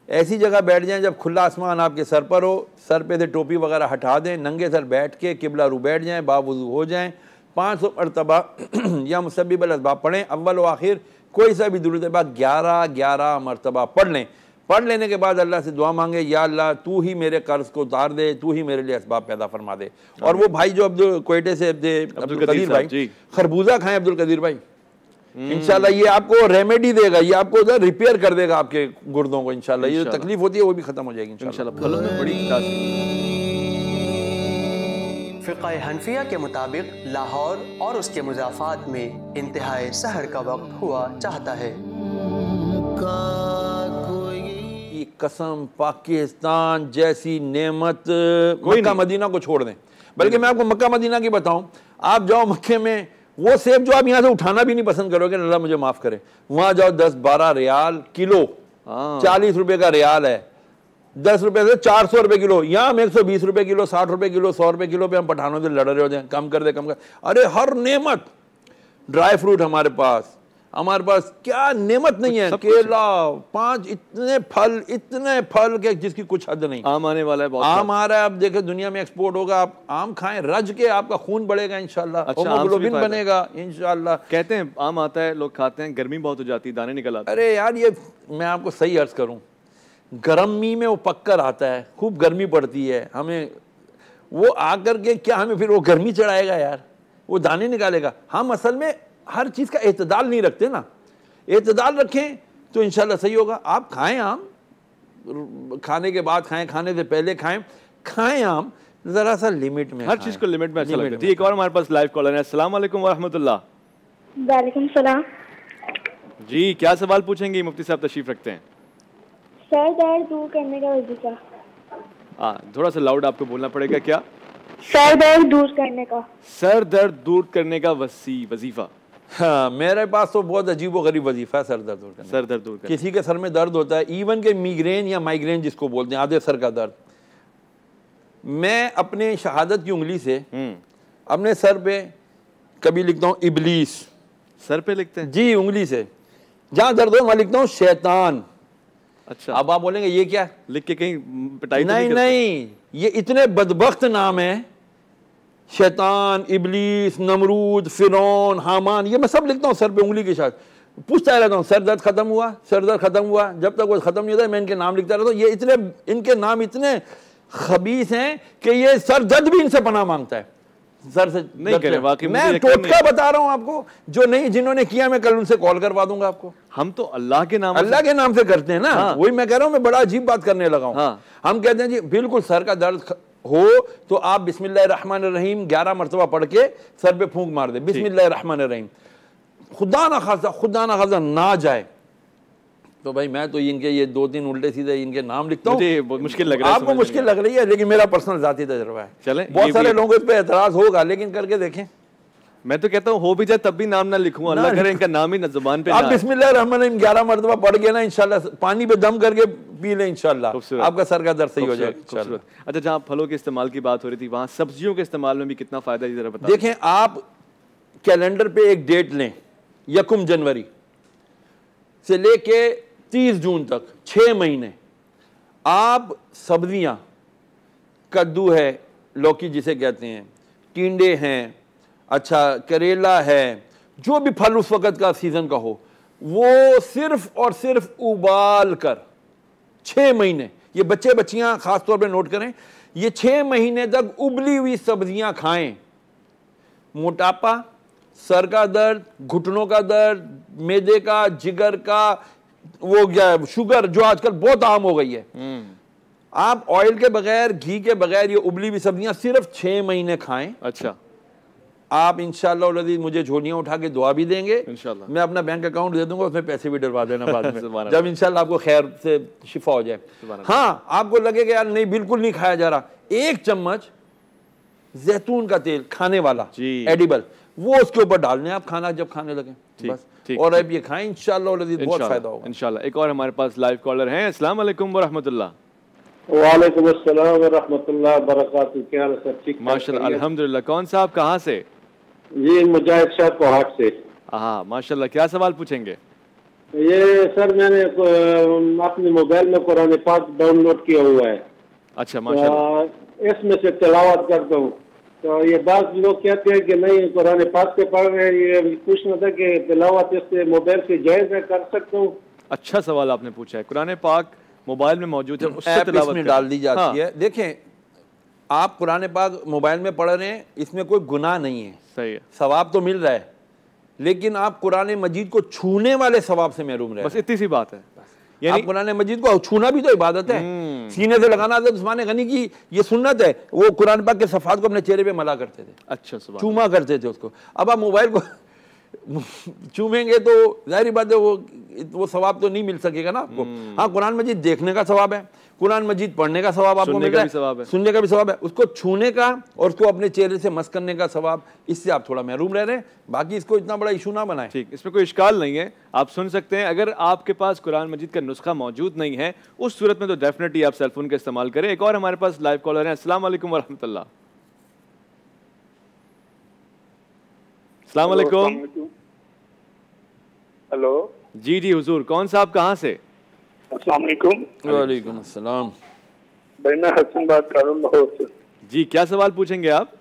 ऐसी जगह बैठ जाएं जब खुला आसमान आपके सर पर हो, सर पे से टोपी वगैरह हटा दें, नंगे सर बैठ के किबला रू बैठ जाएं, बावुज़ू हो जाएं, 500 मरतबा या मुसब्बिबल असबाब पढ़ें। अव्वल व आखिर कोई सा भी दुरूद बाद 11 मरतबा पढ़ लें। पढ़ लेने के बाद अल्लाह से दुआ मांगे, या अल्लाह तू ही मेरे कर्ज को उतार दे, तू ही मेरे लिए असबाब पैदा फरमा दे। और वो भाई जो अब्दुल कोयटे से अब्दुल कदीर भाई, खरबूजा खाएं अब्दुल कदीर भाई, इंशाल्लाह ये आपको रेमेडी देगा, ये आपको उधर रिपेयर कर देगा आपके गुर्दों को। इंशाल्लाह ये जो तकलीफ होती है वो भी खत्म हो जाएगी इंशाल्लाह। फलों में बड़ी तासीर। फ़िक़्ह हनफिया के मुताबिक लाहौर और उसके मुज़ाफ़ात में इंतहाए सहर का वक्त हुआ चाहता है। कसम पाकिस्तान जैसी नेमत मक्का मदीना को छोड़ दें। बल्कि मैं आपको मक्का मदीना की बताऊं, आप जाओ मक्के में, वो सेब जो आप यहाँ से उठाना भी नहीं पसंद करोगे, अल्लाह मुझे माफ़ करे, वहाँ जाओ 10-12 रियाल किलो, 40 रुपए का रियाल है। 10 रुपए से 400 रुपए किलो, यहाँ हम 120 रुपए किलो, 60 रुपए किलो, 100 रुपए किलो पे हम पठानों से लड़ रहे होते हैं, कम कर दे कम कर। अरे हर नेमत, ड्राई फ्रूट हमारे पास क्या नेमत नहीं है, केला 5, इतने फल के जिसकी कुछ हद नहीं। आम आने वाला है, बहुत आम आ रहा है, अब देखे दुनिया में एक्सपोर्ट होगा, आप आम खाएं, रज के आपका खून बढ़ेगा इंशाल्लाह, हीमोग्लोबिन बनेगा इंशाल्लाह। कहते हैं आम आता है, लोग खाते हैं, गर्मी बहुत हो जाती है, दाने निकल आते हैं। अरे यार ये मैं आपको सही अर्ज करूं, गर्मी में वो पककर आता है, खूब गर्मी पड़ती है हमें, वो आकर के क्या हमें फिर वो गर्मी चढ़ाएगा यार, वो दाने निकालेगा। हम असल में हर चीज का एतदाल नहीं रखते ना, एतदाल रखें तो इंशाल्लाह सही होगा। आप खाएं आम, खाने के बाद खाएं, खाने से पहले खाएं आम, जरा सा लिमिट में, हर चीज को लिमिट में अच्छा लगता है। एक और हमारे पास लाइव कॉलर है। अस्सलाम वालेकुम व रहमतुल्लाह। वालेकुम सलाम जी, क्या सवाल पूछेंगे? मुफ्ती साहब तशरीफ रखते हैं। सर दर्द दूर करने का वजीफा। थोड़ा सा लाउड आपको बोलना पड़ेगा। क्या? सर दर्द दूर करने का। सर दर्द दूर करने का वजीफा। हाँ, मेरे पास तो बहुत अजीब व गरीब वजीफा है सर दर्द दूर करने। सर दर्द दूर करने। किसी के सर में दर्द होता है, इवन के मिग्रेन या माइग्रेन जिसको बोलते हैं, आधे सर का दर्द, मैं अपने शहादत की उंगली से अपने सर पे कभी लिखता हूँ इबलीस। सर पे लिखते हैं? जी, उंगली से जहाँ दर्द हो वहाँ लिखता हूँ शैतान। अच्छा, अब आप बोलेंगे ये क्या लिख के कहीं पिटाई? नहीं, ये इतने बदबख्त नाम है, शैतान, इबलीस, नमरूद, फिरौन, हामान, ये मैं सब लिखता हूँ सर पे उंगली के साथ। पूछता रहता हूँ सर दर्द खत्म हुआ, सर दर्द खत्म हुआ, जब तक वो खत्म नहीं होता मैं इनके नाम लिखता रहता हूँ। ये इतने, इनके नाम इतने खबीस हैं कि ये सर दर्द भी इनसे पनाह मांगता है। सर से नहीं करे, वाकई मैं टोटका बता रहा हूँ आपको, जो नहीं जिन्होंने किया मैं कल उनसे कॉल करवा दूंगा आपको। हम तो अल्लाह के नाम से करते हैं ना। हाँ। वही मैं कह रहा हूँ, मैं बड़ा अजीब बात करने लगा हूँ। हाँ। हम कहते हैं जी बिल्कुल सर का दर्द हो तो आप बिस्मिल्लाहिर्रहमानिर्रहीम 11 मरतबा पढ़ के सर पे फूंक मार दे, बिस्मिल्लाहिर्रहमानिर्रहीम। खुदा ना खासा ना जाए तो भाई मैं तो इनके ये 2-3 उल्टे सीधे इनके नाम लिखता हूँ। मुझे मुश्किल लग रहा है, आपको मुश्किल लग रही है, लेकिन मेरा पर्सनल जाती तजुर्बा है। चले, बहुत सारे लोगों इस पे एतराज होगा, लेकिन करके देखें। मैं तो कहता हूँ हो भी जाए तब भी नाम ना लिखूं, अल्लाह करे इनका नाम ही ना जुबान पे। आप बिस्मिल्लाहिर्रहमानिर्रहीम 11 मरतबा पढ़ के ना इंशाल्लाह पानी पे दम करके पी ले, इंशाल्लाह आपका सर का दर्द सही हो जाएगा। अच्छा, जहाँ फलों के इस्तेमाल की बात हो रही थी, वहाँ सब्जियों के इस्तेमाल में भी कितना फायदा है, जरा बताएं। देखें, आप कैलेंडर पे एक डेट लें, 1 जनवरी से लेके 30 जून तक 6 महीने आप सब्जियां, कद्दू है, लौकी जिसे कहते हैं, टिंडे हैं, अच्छा करेला है, जो भी फल उस वक्त का सीजन का हो, वो सिर्फ और सिर्फ उबाल कर 6 महीने, ये बच्चे बच्चियां खास तौर पे नोट करें, ये 6 महीने तक उबली हुई सब्जियां खाएं। मोटापा, सर का दर्द, घुटनों का दर्द, मैदे का, जिगर का, वो क्या शुगर जो आजकल बहुत आम हो गई है, आप ऑयल के बगैर, घी के बगैर ये उबली हुई सब्जियां सिर्फ 6 महीने खाएं। अच्छा, आप इंशाअल्लाह मुझे झोलियां उठा के दुआ भी देंगे, इंशाअल्लाह मैं अपना बैंक अकाउंट दे दूंगा, उसमें पैसे भी डलवा देना बाद में जब इंशाअल्लाह आपको खैर से शिफा हो जाए। हाँ, आपको लगेगा यार नहीं बिल्कुल नहीं खाया जा रहा, 1 चम्मच जैतून का तेल खाने वाला एडिबल, वो उसके ऊपर डालने आप खाना जब खाने लगे बस, और अब ये खाएं इंशाअल्लाह बहुत फायदा होगा इंशाअल्लाह। एक और हमारे पास लाइव कॉलर हैं। अस्सलाम वालेकुम व रहमतुल्लाह। वालेकुम अस्सलाम व रहमतुल्लाह बरकातहू। क्या हाल है सर? ठीक माशाअल्लाह, अल्हम्दुलिल्लाह। कौन साहब, कहाँ से? ये मुजाहिद साहब कोहाट से। हाँ माशाअल्लाह, क्या सवाल पूछेंगे? ये सर मैंने अपने मोबाइल में कुरान पाक डाउनलोड किया हुआ है। अच्छा माशाअल्लाह। इसमें से तिलावत करता हूँ, तो ये बात लोग कहते हैं कि नहीं कुरान पाक से पढ़ रहे हैं, ये पूछना था कि तिलावत इससे मोबाइल से जायज है, कर सकता हूँ? अच्छा सवाल आपने पूछा है। कुरान पाक मोबाइल में मौजूद है, उससे तिलावत डाल दी जाती है। देखें, आप कुरान पाक मोबाइल में पढ़ रहे हैं, इसमें कोई गुनाह नहीं है, सही है, सवाब तो मिल रहा है, लेकिन आप कुरान मजीद को छूने वाले सवाब से महरूम रहे। बस इतनी सी बात है। यानी कुरान मजीद को छूना भी तो इबादत है, सीने से लगाना। हज़रत उस्मान गनी की ये सुन्नत है, वो कुरान पाक के सफ़ात को अपने चेहरे पे मला करते थे। अच्छा, चूमा करते थे उसको। अब आप मोबाइल को चूमेंगे तो जाहिर बात है वो सवाब तो नहीं मिल सकेगा ना आपको। हाँ, कुरान मजीद देखने का सवाब है, कुरान मजीद पढ़ने का सवाब आपको मिल रहा है, सुनने का भी सवाब है, उसको छूने का और उसको अपने चेहरे से मस करने का सवाब, इससे आप थोड़ा महरूम रह रहे हैं। बाकी इसको इतना बड़ा इशू ना बनाएं। ठीक, इसमें कोई इश्काल नहीं है, आप सुन सकते हैं। अगर आपके पास कुरान मजीद का नुस्खा मौजूद नहीं है उस सूरत में तो डेफिनेटली आप सेलफोन का इस्तेमाल करें। एक और हमारे पास लाइव कॉलर है। अस्सलाम वालेकुम वरहमतुल्लाह। अस्सलाम वालेकुम। हेलो जी जी हुजूर, कौन सा आप कहाँ से? अस्सलाम वालेकुम। वालेकुम अस्सलाम। भाई मैं हसन बात कर रहा हूँ लाहौर से। जी, क्या सवाल पूछेंगे आप?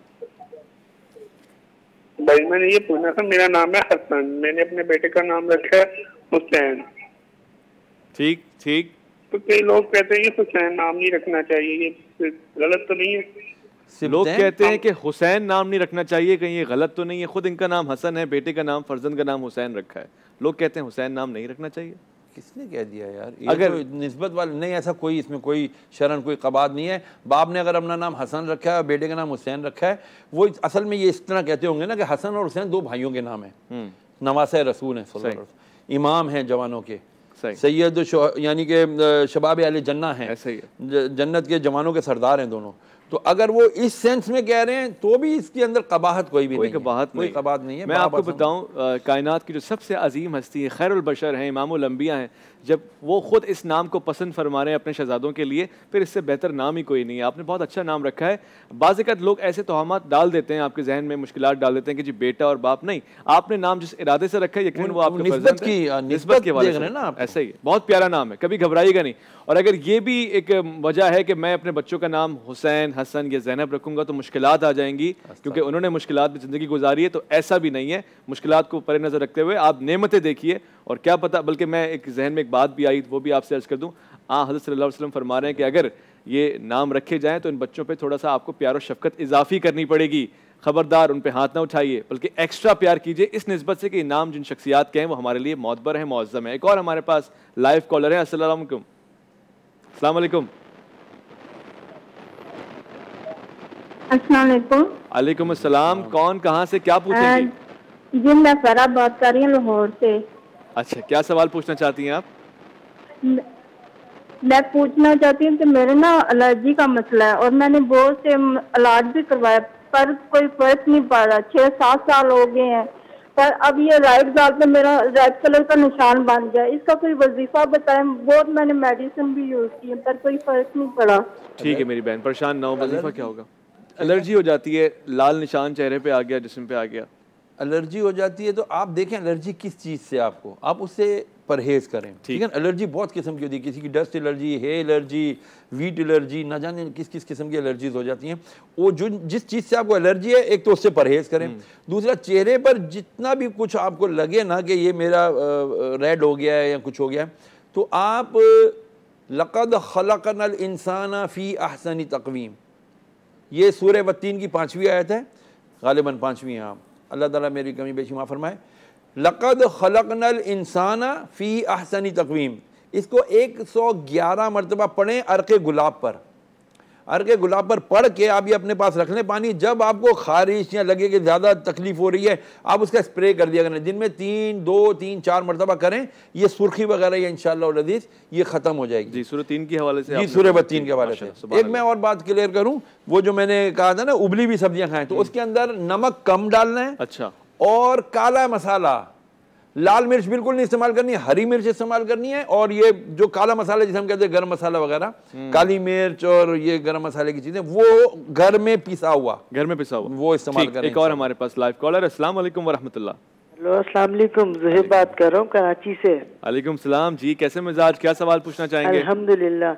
भाई मैंने ये पूछना था, मेरा नाम है हसन, मैंने अपने बेटे का नाम रखा है हुसैन। ठीक ठीक। तो कई लोग कहते हैं ये हुसैन नाम नहीं रखना चाहिए, ये गलत तो नहीं है? लोग कहते हैं कि हुसैन नाम नहीं रखना चाहिए, कहीं ये गलत तो नहीं है? खुद इनका नाम हसन है, बेटे का नाम, फर्जंद का नाम हुसैन रखा है, लोग कहते हैं हुसैन नाम नहीं रखना चाहिए। किसने कह दिया यार? ये अगर तो निस्बत वाले नहीं, ऐसा कोई इसमें कोई शरन कोई कबाद नहीं है। बाप ने अगर अपना नाम हसन रखा है और बेटे का नाम हुसैन रखा है, वो असल में ये इस तरह कहते होंगे ना कि हसन और हुसैन दो भाइयों के नाम है, नवासे रसूल हैं, इमाम हैं जवानों के, सैयद यानी कि शबाब अहले जन्ना है, जन्नत के जवानों के सरदार हैं दोनों। तो अगर वो इस सेंस में कह रहे हैं तो भी इसके अंदर कबाहत कोई भी नहीं है, कोई कबाहत नहीं है। मैं आपको बताऊं, कायनात की जो सबसे अजीम हस्ती है, खैरुल बशर हैं, इमामुल अंबिया हैं, जब वो खुद इस नाम को पसंद फरमा रहे हैं अपने शहजादों के लिए, फिर इससे बेहतर नाम ही कोई नहीं है। आपने बहुत अच्छा नाम रखा है। बाज़-ए-औक़ात लोग ऐसे तोहमात डाल देते हैं आपके जहन में, मुश्किलात डाल देते हैं कि जी बेटा और बाप नहीं, आपने नाम जिस इरादे से रखा है यकीनन वो आपके निस्बत के वाले से ना, ऐसा ही है। बहुत प्यारा नाम है, कभी घबराइएगा नहीं। और अगर ये भी एक वजह है कि मैं अपने बच्चों का नाम हुसैन, हसन या ज़ैनब रखूंगा तो मुश्किलात आ जाएंगी, क्योंकि उन्होंने मुश्किलात में ज़िंदगी गुजारी है, तो ऐसा भी नहीं है। मुश्किलात को परे नज़र रखते हुए आप नेमतें देखिए, और क्या पता, बल्कि मैं एक जहन में एक बात भी आई वो भी आपसे अर्ज कर दूं। हज़रत सल्लल्लाहु अलैहि वसल्लम फरमा रहे हैं कि अगर ये नाम रखे जाएं तो इन बच्चों पे थोड़ा सा आपको प्यार और शफकत इजाफी करनी पड़ेगी। खबरदार उन पे हाथ ना उठाइए, बल्कि एक्स्ट्रा प्यार कीजिए, इस निस्बत से कि नाम जिन शख्सियात के हैं वो हमारे लिए मोतबर हैं, मुअज़्ज़म है। एक और हमारे पास लाइव कॉलर है। अस्सलाम वालेकुम। अस्सलाम वालेकुम। अस्सलाम वालेकुम। वालेकुम अस्सलाम। कौन कहाँ से, क्या पूछेंगी? जी मैं फराब बात कर रही हूँ लाहौर से। अच्छा, क्या सवाल पूछना चाहती हैं आप? मैं पूछना चाहती हूँ कि मेरे ना एलर्जी का मसला है और मैंने बहुत से इलाज भी करवाया पर कोई फर्क नहीं पड़ रहा। 6-7 साल हो गए हैं, पर अब ये राइट गाल पे मेरा रेड कलर का निशान बन गया। इसका कोई वजीफा बताएं। बहुत मैंने मेडिसिन भी यूज की पर कोई फर्क नहीं पड़ा। ठीक है मेरी बहन, परेशान ना हो। वजीफा क्या होगा? एलर्जी हो जाती है, लाल निशान चेहरे पे आ गया, जिस्म पे आ गया, एलर्जी हो जाती है। तो आप देखें एलर्जी किस चीज़ से, आपको आप उससे परहेज़ करें, ठीक है। एलर्जी बहुत किस्म की होती है, किसी की डस्ट एलर्जी, हे एलर्जी, वीट एलर्जी, ना जाने किस किस किस्म की एलर्जीज हो जाती हैं। वो जो जिस चीज़ से आपको एलर्जी है, एक तो उससे परहेज़ करें। दूसरा, चेहरे पर जितना भी कुछ आपको लगे ना कि ये मेरा रेड हो गया है या कुछ हो गया है, तो आप लक़द ख़लक़नल इंसाना फ़ी अहसनी तक़वीम, ये सूरह वत्तीन की 5वीं आयत है, गालिबन 5वीं। आप अल्लाह ताला मेरी कमी बेशी माफ़ फरमाए। लक़द ख़लक़नल इंसाना फ़ी अहसनी तक़वीम, इसको 111 मरतबा पढ़ें अर्क़े गुलाब पर। अर्क़े गुलाब पर पढ़ के आप ये अपने पास रख लें पानी। जब आपको खारिश या लगे कि ज़्यादा तकलीफ़ हो रही है, आप उसका स्प्रे कर दिया करें। दिन में 2-3-4 मरतबा करें, ये सुर्खी वगैरह ये इंशाअल्लाह अज़ीज़ ये ख़त्म हो जाएगी। जी, सूरह 3 के हवाले से, जी सूरह वत्तीन के हवाले से। एक मैं और बात क्लियर करूँ, वो जो मैंने कहा था ना उबली हुई सब्जियाँ खाएं, तो उसके अंदर नमक कम डालना है। अच्छा। और काला मसाला, लाल मिर्च बिल्कुल नहीं इस्तेमाल करनी है, हरी मिर्च इस्तेमाल करनी है। और ये जो काला मसाला जिसे हम कहते हैं गरम मसाला वगैरह, काली मिर्च और ये गरम मसाले की चीजें, वो घर में पिसा हुआ, वो इस्तेमाल करें। एक और हमारे पास लाइव कॉलर। अस्सलाम वालेकुम वरहमतुल्लाह। हेलो अस्सलाम वालेकुम, ज़ुहैब बात कर रहा हूँ कराची से। वालेकुम सलाम जी, कैसे मिजाज, क्या सवाल पूछना चाहेंगे? अल्हम्दुलिल्लाह।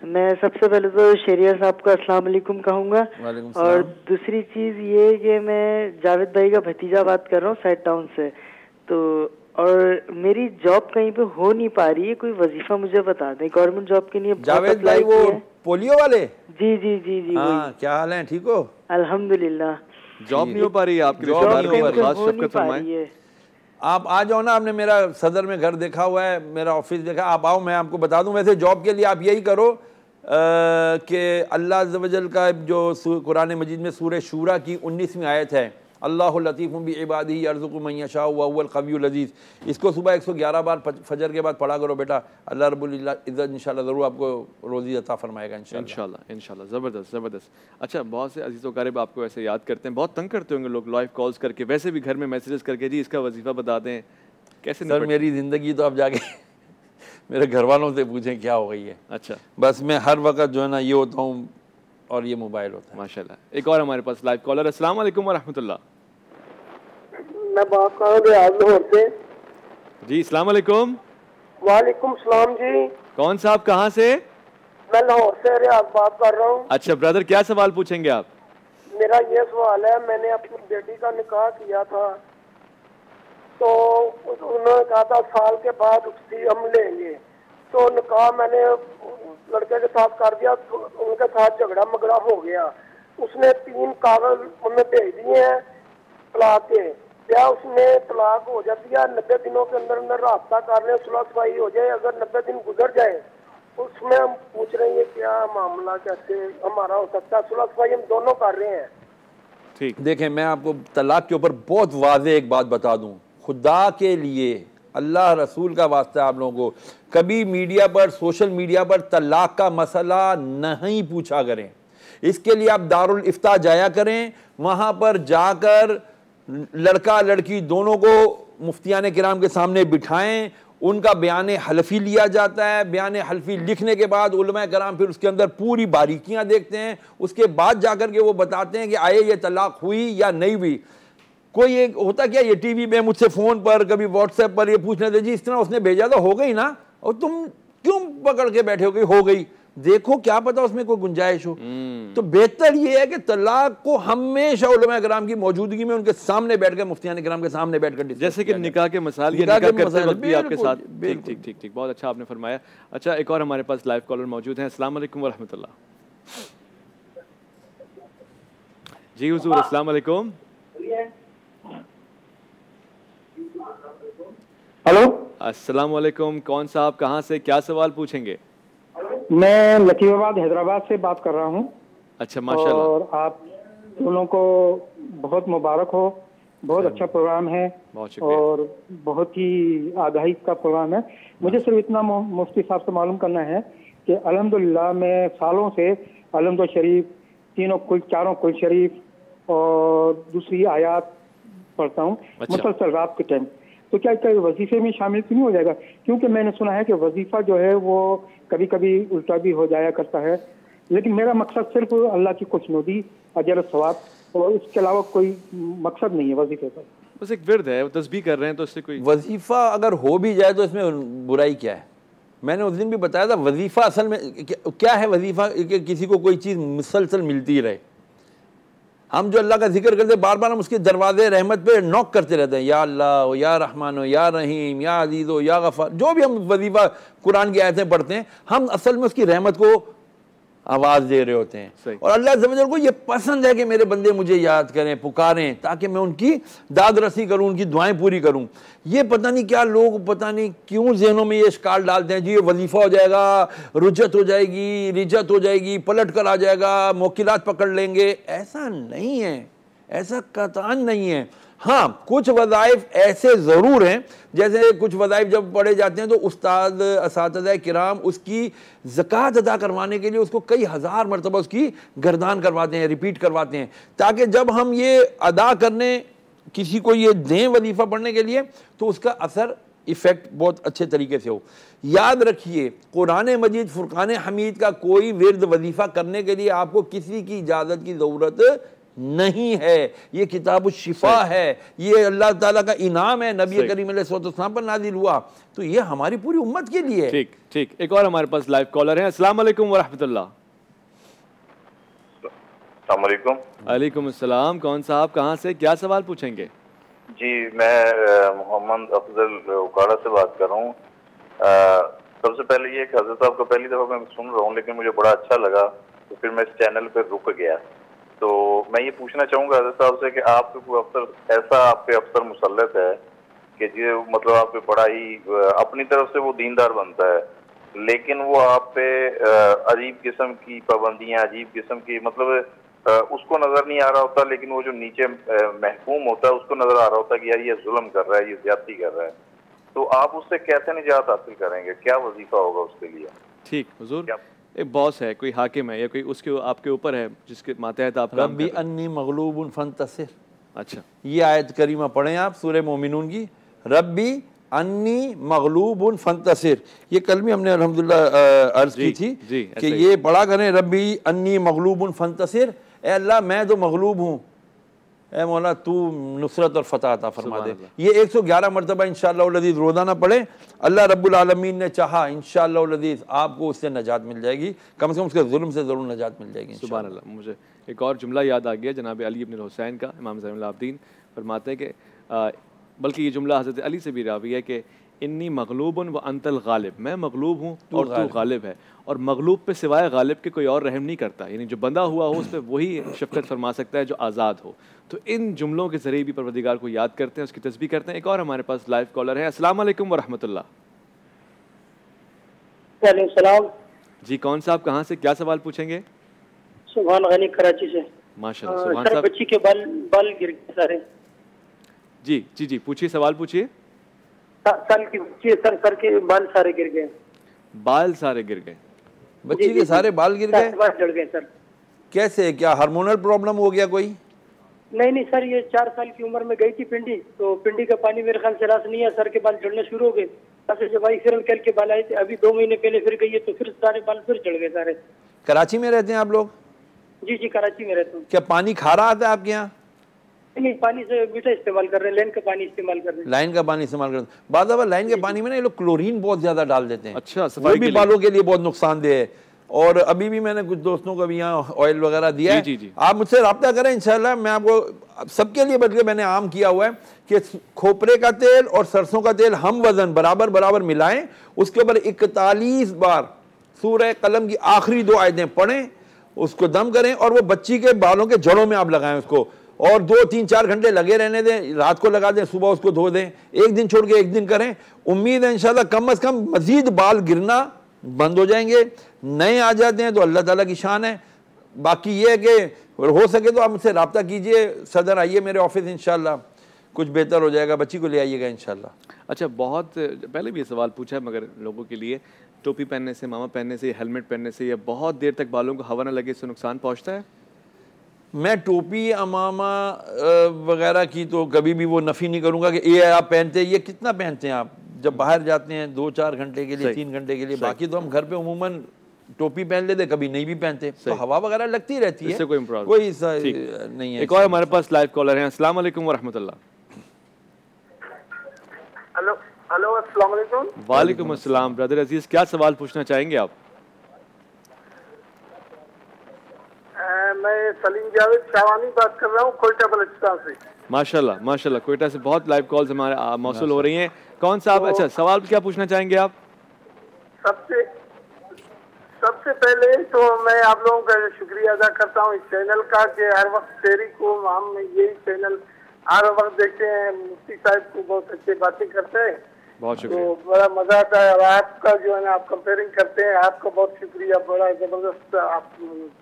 मैं सबसे पहले तो शरिया साहब को अस्सलाम वालेकुम कहूँगा, और दूसरी चीज़ ये कि मैं जावेद भाई का भतीजा बात कर रहा हूँ साइड टाउन से। तो और मेरी जॉब कहीं पे हो नहीं पा रही है, कोई वजीफा मुझे बता दें गवर्नमेंट जॉब के लिए। जावेद भाई वो पोलियो वाले? जी जी जी जी। हाँ, क्या हाल है, ठीक हो? अल्हम्दुलिल्लाह। जॉब नहीं हो पा रही है आपकी? आप आ जाओ ना, आपने मेरा सदर में घर देखा हुआ है, मेरा ऑफिस देखा, आप आओ, मैं आपको बता दूं। वैसे जॉब के लिए आप यही करो कि अल्लाह अज़्ज़ व जल का जो कुरान मजीद में सूरह शूरा की 19वीं आयत है, अल्लाहु लतीफ़ुम बिइबादिही यर्ज़ुक़ु मन यशाअ व हुवल क़वियुल अज़ीज़। इसको सुबह 111 बार फजर के बाद पढ़ा करो बेटा, अल्लाह रब्बुल इज़्ज़त इंशाअल्लाह ज़रूर आपको रोज़ी अता फरमाएगा इंशाअल्लाह। ज़बरदस्त ज़बरदस्त। अच्छा, बहुत से अज़ीज़ व क़रीब आपको ऐसे याद करते हैं, बहुत तंग करते होंगे लोग लाइव कॉल्स करके, वैसे भी घर में मैसेजेस करके, जी इसका वजीफ़ा बता दें, कैसे? सर मेरी ज़िंदगी तो अब जाके मेरे घर वालों से पूछें क्या हो गई है। अच्छा, बस मैं हर वक्त जो है ना ये होता हूँ और ये मोबाइल होता है। माशाल्लाह। एक और हमारे पास लाइव कॉलर। अस्सलाम वालेकुम व रहमतुल्लाह। मैं बात कर रहा हूँ लाहौर से। जी अस्सलाम वालेकुम। वालेकुम सलाम जी। कौन साहब, कहाँ से? मैं लाहौर से रियाज बात कर रहा हूँ। अच्छा ब्रदर, क्या सवाल पूछेंगे आप? मेरा ये सवाल है, मैंने अपनी बेटी का निकाह किया था तो उन्होंने कहा था साल के बाद उसकी हम लेंगे, तो निकाह मैंने लड़के के साथ कर दिया, तो उनके साथ झगड़ा मगड़ा हो गया। उसने 3 कागज उन्हें भेज दिए हैं तलाक के, क्या उसने तलाक हो जाती है 90 दिनों के अंदर अंदर रास्ता कर ले, सुलह सफाई हो जाए। अगर 90 दिन गुजर जाए उसमें हम पूछ रहे हैं क्या मामला, कैसे हमारा हो सकता है? सुलह सफाई हम दोनों कर रहे हैं। ठीक, देखें मैं आपको तलाक के ऊपर बहुत वाज़ेह एक बात बता दूं, खुदा के लिए अल्लाह रसूल का वास्ता आप लोगों को कभी मीडिया पर, सोशल मीडिया पर तलाक का मसला नहीं पूछा करें। इसके लिए आप दारुल इफ्ता जाया करें, वहाँ पर जाकर लड़का लड़की दोनों को मुफ्तियान किराम के सामने बिठाएं, उनका बयान हल्फी लिया जाता है। बयान हल्फी लिखने के बाद उलमा कराम फिर उसके अंदर पूरी बारीकियां देखते हैं, उसके बाद जाकर के वो बताते हैं कि आए ये तलाक हुई या नहीं हुई। कोई एक होता क्या, ये टीवी में मुझसे फ़ोन पर कभी व्हाट्सएप पर ये पूछने दे जी इस तरह उसने भेजा तो हो गई ना, और तुम क्यों पकड़ के बैठे हो गई, देखो क्या पता उसमें कोई गुंजाइश हो। तो बेहतर ये है कि तलाक को हमेशा उलमा कराम की मौजूदगी में उनके सामने बैठकर, मुफ्तियान कराम के सामने बैठकर, जैसे कि निकाह के मसाइल, निकाह करते वक्त भी आपके साथ। ठीक ठीक ठीक, बहुत अच्छा आपने फरमाया। अच्छा, एक और हमारे पास लाइव कॉलर मौजूद हैं। अस्सलाम वालेकुम व रहमतुल्लाह। जी हुजूर, अस्सलाम वालेकुम। हेलो, अस्सलाम वालेकुम। कौन साहब, कहाँ से, क्या सवाल पूछेंगे? मैं लतीफाबाद हैदराबाद से बात कर रहा हूँ। अच्छा, माशाल्लाह। और आप दोनों को बहुत मुबारक हो, बहुत अच्छा प्रोग्राम है और बहुत ही आगाही का प्रोग्राम है। मुझे सिर्फ इतना मुफ्ती साहब से मालूम करना है कि अल्हम्दुलिल्लाह मैं सालों से अलहम्दुलिल्लाह शरीफ, चारों कुल शरीफ और दूसरी आयात पढ़ता हूँ मुसलसल रात के टाइम। तो क्या इसका वजीफे में शामिल क्यों नहीं हो जाएगा? क्योंकि मैंने सुना है कि वजीफा जो है वो कभी कभी उल्टा भी हो जाया करता है, लेकिन मेरा मकसद सिर्फ अल्लाह की खुशनुदी, अजर सवाब, और इसके अलावा कोई मकसद नहीं है वजीफे का। बस एक विर्द है, वो तस्बीह कर रहे हैं, तो इससे कोई वजीफा अगर हो भी जाए तो इसमें बुराई क्या है? मैंने उस दिन भी बताया था, वजीफा असल में क्या है? वजीफा कि किसी को कोई चीज़ मुसलसल मिलती रहे। हम जो अल्लाह का जिक्र करते बार बार हम उसके दरवाजे रहमत पे नॉक करते रहते हैं, या अल्लाह, या रहमान, या रहीम, या अजीज़ो, या गफ़ार, जो भी हम वजीफा कुरान की आयतें पढ़ते हैं, हम असल में उसकी रहमत को आवाज़ दे रहे होते हैं। और अल्लाह ज़वजल को ये पसंद है कि मेरे बंदे मुझे याद करें, पुकारें, ताकि मैं उनकी दाद रसी करूँ, उनकी दुआएं पूरी करूँ। ये पता नहीं क्या लोग पता नहीं क्यों ज़हनों में ये इश्काल डालते हैं, जी ये वजीफ़ा हो जाएगा, रुजत हो जाएगी, रिजत हो जाएगी, पलट कर आ जाएगा, मौकिलात पकड़ लेंगे। ऐसा नहीं है, ऐसा कतान नहीं है। हाँ, कुछ वज़ाइफ ऐसे ज़रूर हैं, जैसे कुछ वज़ाइफ जब पढ़े जाते हैं तो उस्ताद, असातिज़ा किराम उसकी ज़कात अदा करवाने के लिए उसको कई हज़ार मरतबा उसकी गर्दान करवाते हैं, रिपीट करवाते हैं, ताकि जब हम ये अदा करने किसी को ये दें वजीफ़ा पढ़ने के लिए तो उसका असर इफ़ेक्ट बहुत अच्छे तरीके से हो। याद रखिए, कुरान मजीद फुरकान हमीद का कोई विर्द वजीफ़ा करने के लिए आपको किसी की इजाज़त की ज़रूरत नहीं है। ये किताब शिफा है, ये अल्लाह ताला का इनाम है, नबी करीम अलैहिस्सलाम पर नाजिल हुआ, तो ये हमारी पूरी उम्मत के लिए। ठीक ठीक, एक और हमारे पास लाइव कॉलर है। अस्सलाम वालेकुम व रहमतुल्लाह। वालेकुम अस्सलाम। कौन साहब, कहाँ से, क्या सवाल पूछेंगे? जी, मैं मोहम्मद अफजल उकाड़ा से बात कर रहा हूँ। सबसे पहले ये कि हज़रत साहब को पहली दफ़ा मैं सुन रहा हूँ, लेकिन मुझे बड़ा अच्छा लगा, तो फिर मैं इस चैनल पर रुक गया। तो मैं ये पूछना चाहूँगा हज़रत साहब से कि आपके कोई अफसर ऐसा आप पे अफसर मुसल्लत है कि जो मतलब आप पे बड़ा ही अपनी तरफ से वो दीनदार बनता है, लेकिन वो आप पे अजीब किस्म की पाबंदियाँ, अजीब किस्म की मतलब उसको नजर नहीं आ रहा होता, लेकिन वो जो नीचे महकूम होता है उसको नजर आ रहा होता है कि यार ये जुल्म कर रहा है, ये ज्यादती कर रहा है। तो आप उससे कैसे निजात हासिल करेंगे, क्या वजीफा होगा उसके लिए? ठीक हुजूर, एक बॉस है, कोई हाकिम है या कोई उसके आपके ऊपर है जिसके मातहत आप काम रब्बी अन्नी मगलूबुन फंतसिर। अच्छा, ये आयत करीमा पढ़ें आप सूरह मोमिनून की, रब्बी अन्नी मगलूबुन फंतसिर। ये कल भी हमने अल्हम्दुलिल्लाह अर्ज की थी कि ये पढ़ा करें, रब्बी अन्नी मगलूबुन फंतसिर, ए अल्लाह मैं तो मगलूब हूँ, ए मौला तू नुसरत और फतह अता फरमा दे। ये 111 मरतबा इंशाअल्लाह लज़ीज़ रोज़ाना पढ़े। अल्लाह रब्बुल आलमीन ने चाहा इंशाअल्लाह लज़ीज़ आपको उससे नजात मिल जाएगी, कम से कम उसके जुल्म से ज़रूर नजात मिल जाएगी। सुभान अल्लाह। मुझे एक और जुमला याद आ गया जनाब अली इब्न हुसैन का, इमाम ज़ैनुल आबिदीन फरमाते हैं कि बल्कि ये जुमला हज़रत अली से भी रावी है कि इन्नी मगलूबुन व अंतल गालिब, मैं मगलूब हूँ और तू गालिब है, और मगलूब पे सिवाय गालिब के कोई और रहम नहीं करता, यानी जो बंधा हुआ हो उस पर वही शफकत फरमा सकता है जो आज़ाद हो। तो इन जुमलों के ज़रिए भी परवरदिगार को याद करते हैं, उसकी तस्बीह करते हैं। एक और हमारे पास लाइव कॉलर है। अस्सलाम वालेकुम व रहमतुल्लाह। वालेकुम सलाम जी, कौन साहब कहाँ से क्या सवाल पूछेंगे? सुभान गनी कराची से। माशाल्लाह। सुभान सर साहब, बच्ची के बाल गिर गए सारे। जी जी जी, पूछिए, सवाल पूछिए। साल की बच्ची है सर के बाल सारे गिर गए। बाल सारे गिर गए? बच्ची के सारे बाल गिर गए? बाल झड़ गए सर। कैसे, क्या हार्मोनल प्रॉब्लम हो गया कोई? नहीं सर, ये 4 साल की उम्र में गई थी पिंडी, तो पिंडी का पानी मेरे ख्याल से रास नहीं है, सर के बाल झड़ने शुरू हो गए। जब आई फिर के बाल आए थे, अभी 2 महीने पहले फिर गई है तो फिर सारे बाल फिर झड़ गए सारे। कराची में रहते हैं आप लोग? जी कराची में रहता हूँ। क्या पानी खारा आता है आपके यहाँ? नहीं, पानी से मीठा इस्तेमाल कर रहे हैं, लाइन का पानी इस्तेमाल कर रहे हैं। लाइन का पानी इस्तेमाल कर रहे हैं। बाद लाइन के पानी में ना ये लोग क्लोरीन बहुत ज्यादा डाल देते हैं। अच्छा, वो भी बालों के लिए बहुत नुकसानदेह है। और अभी भी मैंने कुछ दोस्तों को भी यहाँ ऑयल वगैरह दिया है। जी। आप मुझसे रब्ता करें इंशाल्लाह, मैं आपको सबके लिए बल्कि मैंने आम किया हुआ है कि खोपरे का तेल और सरसों का तेल हम वजन बराबर बराबर मिलाएं, उसके ऊपर 41 बार सूरह कलम की आखिरी 2 आयतें पढ़ें, उसको दम करें और वो बच्ची के बालों के जड़ों में आप लगाएं उसको, और 2-3-4 घंटे लगे रहने दें, रात को लगा दें, सुबह उसको धो दें, एक दिन छोड़ के एक दिन करें। उम्मीद है इंशाल्लाह कम से कम मजीद बाल गिरना बंद हो जाएंगे। नए आ जाते हैं तो अल्लाह ताला की शान है। बाकी ये है कि हो सके तो आप मुझसे रब्ता कीजिए, सदर आइए मेरे ऑफिस, इंशाल्लाह कुछ बेहतर हो जाएगा, बच्ची को ले आइएगा इंशाल्लाह। अच्छा, बहुत पहले भी ये सवाल पूछा है मगर लोगों के लिए, टोपी पहनने से, मामा पहनने से, हेलमेट पहनने से या बहुत देर तक बालों को हवा न लगे इससे नुकसान पहुँचता है? मैं टोपी अमामा वगैरह की तो कभी भी वो नफ़ी नहीं करूँगा कि ये आप पहनते हैं। ये कितना पहनते हैं आप? जब बाहर जाते हैं 2-4 घंटे के लिए, 3 घंटे के लिए। बाकी तो हम घर पे उमूमन टोपी पहन लेते, कभी नहीं भी पहनते, तो हवा वगैरह लगती रहती है, इससे कोई प्रॉब्लम कोई नहीं है। एक और हमारे पास लाइव कॉलर हैं। अस्सलाम वालेकुम व रहमतुल्लाह। हेलो अस्सलाम वालेकुम। वालेकुम अस्सलाम। ब्रदर अजीज, क्या सवाल पूछना चाहेंगे आप? मैं सलीम जावेद शाहवानी बात कर रहा हूँ, कोयटा बलूचिस्तान से। माशाल्लाह माशाल्लाह, कोयटा से बहुत लाइव कॉल्स हमारे मौसूल हो रही हैं। कौन सा आप, अच्छा सवाल क्या पूछना चाहेंगे आप? सबसे पहले तो मैं आप लोगों का शुक्रिया अदा करता हूँ इस चैनल का कि हर वक्त शेरी को हम यही चैनल हर वक्त देखते हैं। मुफ्ती साहब को बहुत अच्छी बातें करते हैं, बहुत शुक्रिया, तो बड़ा मजा आता है। और आपका जो है ना आप कंपेयरिंग करते हैं, आपका बहुत शुक्रिया, बड़ा जबरदस्त आप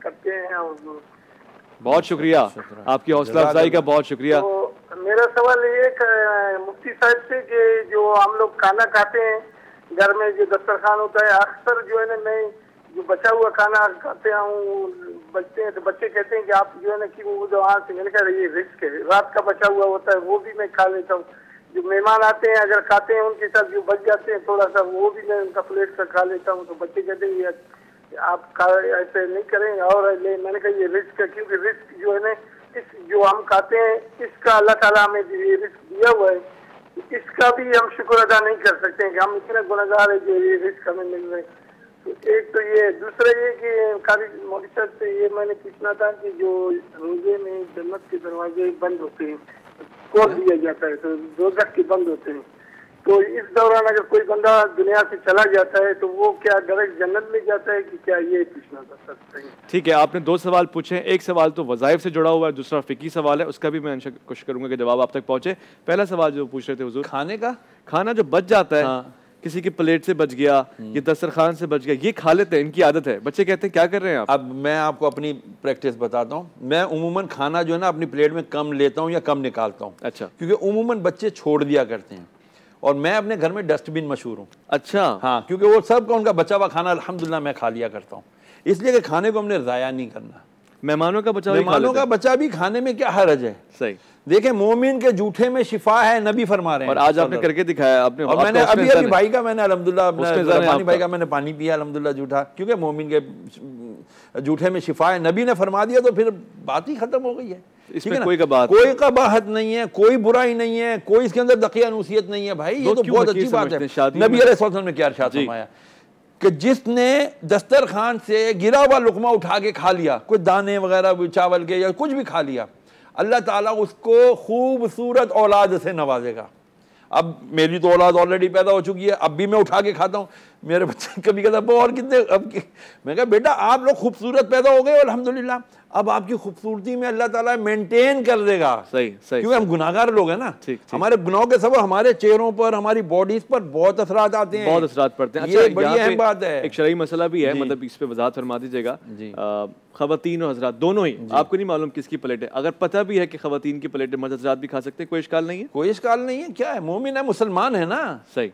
करते हैं। और बहुत शुक्रिया आपकी हौसला अफजाई का, बहुत शुक्रिया। तो मेरा सवाल ये मुफ्ती साहब से कि जो हम लोग खाना खाते हैं घर में, जो दस्तरखान होता है, अक्सर जो है ना मैं जो बचा हुआ खाना खाते हूँ, बचते हैं तो बच्चे कहते हैं कि आप जो है ना कि वो जो वहाँ से मैंने कहा ये रिस्क है, रात का बचा हुआ होता है वो भी मैं खा लेता हूँ। जो मेहमान आते हैं अगर खाते हैं उनके साथ जो बच जाते हैं थोड़ा सा, वो भी मैं उनका प्लेट का खा लेता हूँ। तो बच्चे कहते हैं ये आप ऐसे नहीं करें, और मैंने कहा ये रिस्क है, क्योंकि रिस्क जो है ना इस जो हम खाते हैं इसका अल्लाह ताला हमें ये रिस्क दिया हुआ है, इसका भी हम शुक्र अदा नहीं कर सकते हैं कि हम इतने गुनहगार है जो ये रिस्क हमें मिल रहे हैं। तो एक तो ये, दूसरा ये कि कारी मौलवी साहब से ये मैंने पूछना था कि जो रोजे में जन्नत के दरवाजे बंद होते हैं, खोल दिया जाता है, तो दोज़ख के बंद होते हैं, तो इस दौरान अगर कोई बंदा दुनिया से चला जाता है तो वो क्या डायरेक्ट जन्नत में जाता है कि क्या, ये पूछना था सर। ठीक है, आपने 2 सवाल पूछे हैं। एक सवाल तो वज़ाइफ से जुड़ा हुआ है, दूसरा फ़िकी सवाल है, उसका भी मैं कोशिश करूंगा कि जवाब आप तक पहुंचे। पहला सवाल जो पूछ रहे थे हुजूर, खाने का, खाना जो बच जाता है, किसी की प्लेट से बच गया, ये दस्तरखान से बच गया, ये खा लेते हैं, इनकी आदत है। बच्चे कहते हैं क्या कर रहे हैं आप? अब मैं आपको अपनी प्रैक्टिस बताता हूँ। मैं उमूमन खाना जो है ना अपनी प्लेट में कम लेता हूँ या कम निकालता हूँ। अच्छा। क्योंकि उमूमन बच्चे छोड़ दिया करते हैं, और मैं अपने घर में डस्टबिन मशहूर हूँ। अच्छा। हाँ, क्योंकि वो सब का उनका बचा हुआ खाना अल्हम्दुलिल्लाह मैं खा लिया करता हूँ, इसलिए कि खाने को हमने ज़ाया नहीं करना। मेहमानों का बचा भी खाने में क्या हरज है? सही। देखें, मोमिन के जूठे में शिफा है, नबी फरमा रहे हैं। और आज आपने करके दिखाया आपने। और मैंने अभी भाई का मैंने अल्हम्दुलिल्लाह भाई का मैंने पानी पिया अल्हम्दुलिल्लाह जूठा, क्योंकि मोमिन के जूठे में शिफा है, नबी ने फरमा दिया, तो फिर बात ही खत्म हो गई है। इसमें कोई कबाहत नहीं है, कोई बुराई नहीं है, कोई इसके अंदर दकियानूसियत नहीं है। भाई ये तो बहुत अच्छी बात है। नबी अलैहिस्सलाम ने क्या इरशाद फरमाया कि जिसने दस्तरखान से गिरा हुआ लुकमा उठा के खा लिया, कुछ दाने वगैरह चावल के या कुछ भी खा लिया, अल्लाह ताला उसको खूबसूरत औलाद से नवाजेगा। अब मेरी तो औलाद ऑलरेडी पैदा हो चुकी है, अब भी मैं उठा के खाता हूँ। मेरे बच्चे कभी कहता है और कितने, अब मैं कहा बेटा आप लोग खूबसूरत पैदा हो गए अल्हम्दुलिल्लाह, अब आपकी खूबसूरती में अल्लाह ताला मेंटेन कर देगा। सही सही। क्योंकि हम गुनाहगार लोग हैं ना, हमारे गुनाहों के सबब हमारे चेहरों पर, हमारी बॉडीज पर बहुत असरात आते हैं, बहुत असरात पड़ते हैं। ये बड़ी अहम बात है। एक शरई मसला भी है, मतलब इस पे वजाहत फरमा दीजिएगा। खवातीन और हजरात दोनों ही, आपको नहीं मालूम किसकी प्लेट है, अगर पता भी है कि खवातीन की प्लेट है, मर्द हजरात भी खा सकते हैं, कोई इश्काल नहीं है? कोई इश्काल नहीं है। क्या है, मोमिन है, मुसलमान है ना। सही।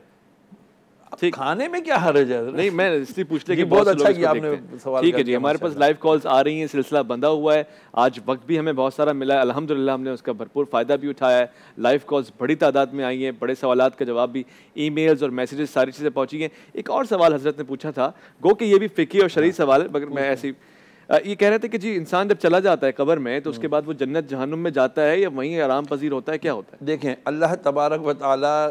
ठीक, खाने में क्या हर्ज है? नहीं, मैं इसलिए पूछने के बहुत अच्छा किया आपने सवाल। ठीक है जी, हमारे पास लाइव कॉल्स आ रही हैं, सिलसिला बंधा हुआ है। आज वक्त भी हमें बहुत सारा मिला है, अल्हम्दुलिल्लाह हमने उसका भरपूर फ़ायदा भी उठाया है। लाइव कॉल्स बड़ी तादाद में आई हैं, बड़े सवालात का जवाब भी, ईमेल्स और मैसेजेस, सारी चीज़ें पहुँची हैं। एक और सवाल हज़रत ने पूछा था, गो कि ये भी फ़िक़ी और शरई सवाल है, मगर मैं ऐसी ये कह रहे थे कि जी इंसान जब चला जाता है कब्र में, तो उसके बाद वो जन्नत जहन्नुम में जाता है या वहीं आराम पजीर होता है, क्या होता है? देखें, अल्लाह तबारक व तआला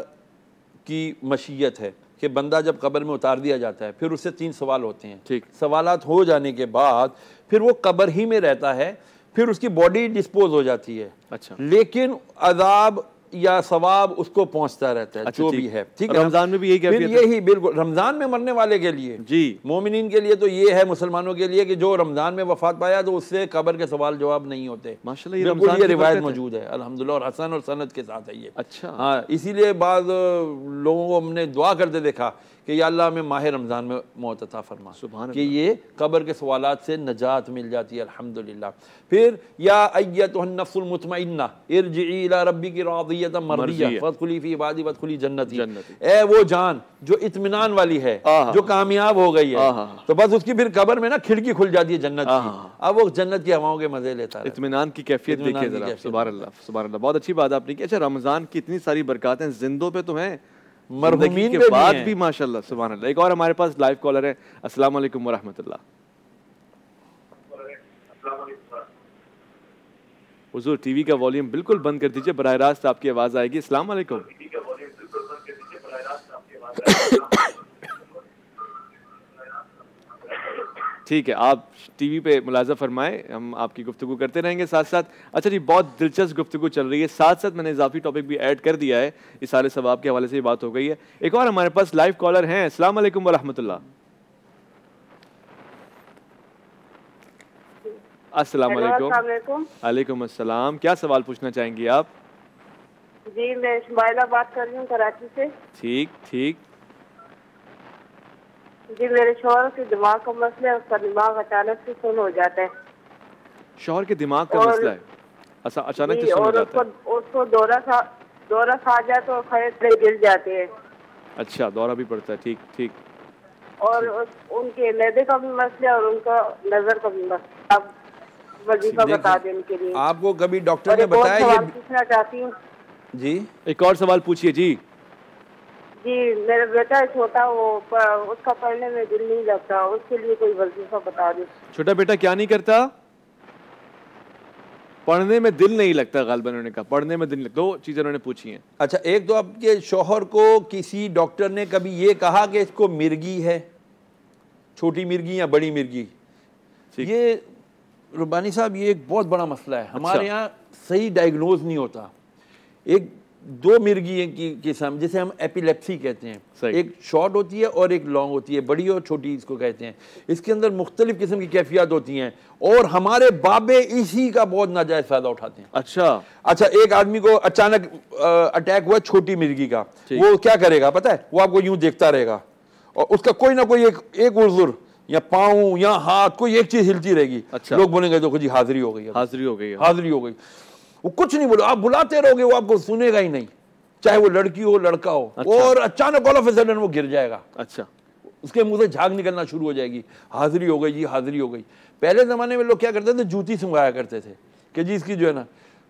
की मशीयत है कि बंदा जब कब्र में उतार दिया जाता है, फिर उससे 3 सवाल होते हैं। ठीक। सवालात हो जाने के बाद फिर वो कब्र ही में रहता है, फिर उसकी बॉडी डिस्पोज हो जाती है। अच्छा। लेकिन अजाब या सवाब उसको पहुंचता रहता है। अच्छा, जो भी है। ठीक है, रमजान में भी यही कैफियत है? यही बिल्कुल, रमजान में मरने वाले के लिए जी, मोमिनीन के लिए तो ये है, मुसलमानों के लिए कि जो रमजान में वफात पाया तो उससे कब्र के सवाल जवाब नहीं होते। माशाल्लाह, बिल्कुल ये रिवायत मौजूद है अल्हम्दुलिल्लाह, और हसन और सनद के साथ है ये। अच्छा। हाँ, इसीलिए बाद लोगों को हमने दुआ करते देखा कि या अल्लाह हमें माह रमज़ान में मौत अता फरमा, सुभान कि ये कब्र के सवालात से नजात मिल जाती है अल्हम्दुलिल्लाह। फिर या अय्यतुहन नफ्सुल मुतमइन्ना इरजिई इला रब्बिकी रादियतम मर्दिया फदखुली फी इबादी वदखुली जन्नती। ए वो जान जो इत्मीनान वाली है, जो कामयाब हो गई है, तो बस उसकी फिर कब्र में ना खिड़की खुल जाती है जन्नत की, अब वो जन्नत की हवाओं के मजे लेता है। इत्मीनान की कैफियत देखिए जरा, सुभान अल्लाह सुभान अल्लाह। बहुत अच्छी बात आपने की। अच्छा, रमजान की इतनी सारी बरकतें जिंदों पे तो हैं, मरहुमीन के बाद भी माशाल्लाह सुभान अल्लाह। एक और हमारे पास लाइव कॉलर है। अस्सलाम वालेकुम व रहमतुल्लाह। हुजूर टीवी का वॉल्यूम बिल्कुल बंद कर दीजिए, बराह रास्त आपकी आवाज आएगी। अस्सलाम वालेकुम। ठीक है, आप टीवी पे मुलाजा फरमाएं, हम आपकी गुफ्तगू करते रहेंगे साथ साथ। अच्छा जी, बहुत दिलचस्प गुफ्तगू चल रही है, साथ साथ मैंने इजाफी टॉपिक भी ऐड कर दिया है, इस सारे सवाब के हवाले से बात हो गई है। एक और हमारे पास लाइव कॉलर हैं। अस्सलाम वालेकुम व रहमतुल्लाह। अस्सलाम वालेकुम। वालेकुम अस्सलाम। क्या सवाल पूछना चाहेंगी आप? जी, मैं शुमाइला बात कर रही हूँ कराची से। ठीक ठीक जी, मेरे शौहर के दिमाग का मसला है, उसका दिमाग अचानक से सुन हो जाता है। शौहर के दिमाग का मसला है, अचानक से सुन हो जाता है? उसको दौरा खा जाए तो खड़े गिर जाते हैं। अच्छा, दौरा भी पड़ता है। ठीक ठीक। और उनके मैदे का भी मसला और उनका नजर का भी मसला, आप वजीफा बता दें उनके लिए। आपको कभी डॉक्टर ने बताया? ये पूछना चाहती हूँ जी। एक और सवाल पूछिए जी। जी, मेरा बेटा छोटा, वो उसका पढ़ने में दिल नहीं लगता, उसके लिए कोई वजीफा बता दे। छोटा बेटा क्या नहीं करता? पढ़ने में दिल नहीं लगता, गालिबन उन्होंने कहा पढ़ने में दिल। दो चीजें उन्होंने पूछी हैं। अच्छा, एक तो आपके शौहर को किसी डॉक्टर ने कभी ये कहा कि इसको मिर्गी है, छोटी मिर्गी या बड़ी मिर्गी? ये रुबानी साहब, ये एक बहुत बड़ा मसला है। हमारे यहाँ सही डायग्नोज नहीं होता। एक दो मिर्गी की किस्म, जिसे हम एपिलेप्सी कहते हैं, एक शॉर्ट होती है और एक लॉन्ग होती है, बड़ी और छोटी इसको कहते हैं। इसके अंदर मुख्तलिफ किस्म की कैफियत होती हैं और हमारे बाबे इसी का बहुत नाजायज फायदा उठाते हैं। अच्छा, एक आदमी को अचानक अटैक हुआ छोटी मिर्गी का, वो क्या करेगा पता है? वो आपको यूं देखता रहेगा और उसका कोई ना कोई एक उज़्र या पाँव या हाथ, कोई एक चीज हिलती रहेगी। लोग बोलेंगे तो जी हाजिरी हो गई, हाजिरी हो गई, हाजिरी हो गई। वो कुछ नहीं बोलो, आप बुलाते रहोगे वो आपको सुनेगा ही नहीं, चाहे वो लड़की हो लड़का हो। और अचानक ऑल ऑफ अ सडन वो गिर जाएगा। उसके मुंह से झाग निकलना शुरू हो जाएगी, हाजिरी हो गई जी, हाजिरी हो गई। पहले जमाने में लोग क्या करते थे? जूती सुंघाया करते थे कि जी इसकी जो है ना,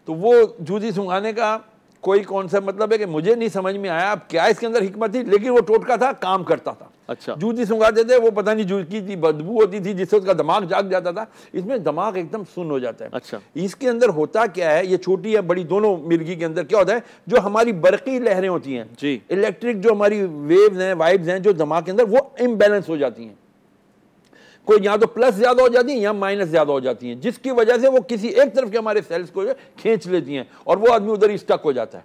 तो वो जूती सुंघाने का कोई कॉन्सेप्ट मतलब है कि मुझे नहीं समझ में आया अब क्या इसके अंदर हिकमत थी, लेकिन वो टोटका था, काम करता था। जूती सुंघाते थे, वो पता नहीं जूती की बदबू होती थी जिससे उसका दिमाग जाग जाता था। इसमें दिमाग एकदम सुन्न हो जाता है। इसके अंदर होता क्या है, ये छोटी या बड़ी दोनों मिर्गी के अंदर क्या होता है, जो हमारी बरकी लहरें होती हैं जी, इलेक्ट्रिक जो हमारी वेव्स हैं, वाइब्स हैं जो दिमाग के अंदर, वो इम्बैलेंस हो जाती हैं। कोई या तो प्लस ज्यादा हो जाती है या माइनस ज्यादा हो जाती हैं, जिसकी वजह से वो किसी एक तरफ के हमारे सेल्स को खींच लेती हैं और वो आदमी उधर ही स्टक हो जाता है।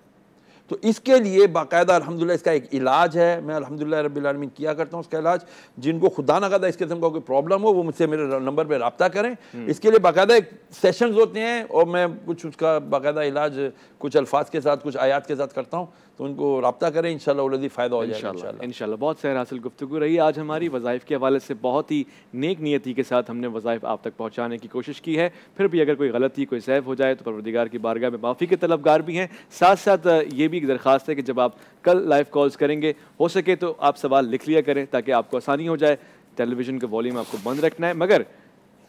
तो इसके लिए बाकायदा अल्हम्दुलिल्लाह इसका एक इलाज है। मैं अल्हम्दुलिल्लाह रब्बिल आलमीन किया करता हूँ उसका इलाज। जिनको खुदा ना खादा इस किस्म का कोई प्रॉब्लम हो वो मुझसे मेरे नंबर पे रब्ता करें। इसके लिए बाकायदा एक सेशंस होते हैं और मैं कुछ उसका बाकायदा इलाज कुछ अल्फाज के साथ, कुछ आयात के साथ करता हूँ, तो उनको रब्ता करें, इंशाअल्लाह उलज़ी फ़ायदा हो जाएगा इंशाअल्लाह। बहुत सैर हासिल गुफ्तगू रही आज हमारी। वज़ाइफ के हवाले से बहुत ही नेक नियति के साथ हमने वज़ाइफ आप तक पहुँचाने की कोशिश की है। फिर भी अगर कोई गलती, कोई सहव हो जाए तो परवरदिगार की बारगाह में माफ़ी के तलबगार भी हैं। साथ साथ ये भी दरख्वास्त है कि जब आप कल लाइव कॉल्स करेंगे, हो सके तो आप सवाल लिख लिया करें ताकि आपको आसानी हो जाए। टेलीविज़न का वॉल्यूम आपको बंद रखना है, मगर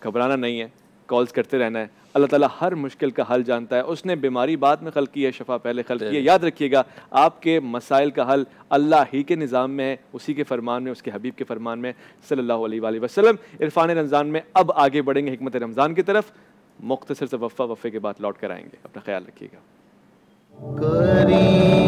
घबराना नहीं है, कॉल्स करते रहना है। अल्लाह ताला हर मुश्किल का हल जानता है। उसने बीमारी बाद में खल्क की है, शफा पहले खल्क की है। याद रखिएगा, आपके मसाइल का हल अल्लाह ही के निज़ाम में है, उसी के फरमान में, उसके हबीब के फरमान में सल्लल्लाहु अलैहि वसल्लम। इरफान रमज़ान में अब आगे बढ़ेंगे हिकमत रमज़ान की तरफ। मुख्तसर से वफ़े के बाद लौट कर आएंगे। अपना ख्याल रखिएगा।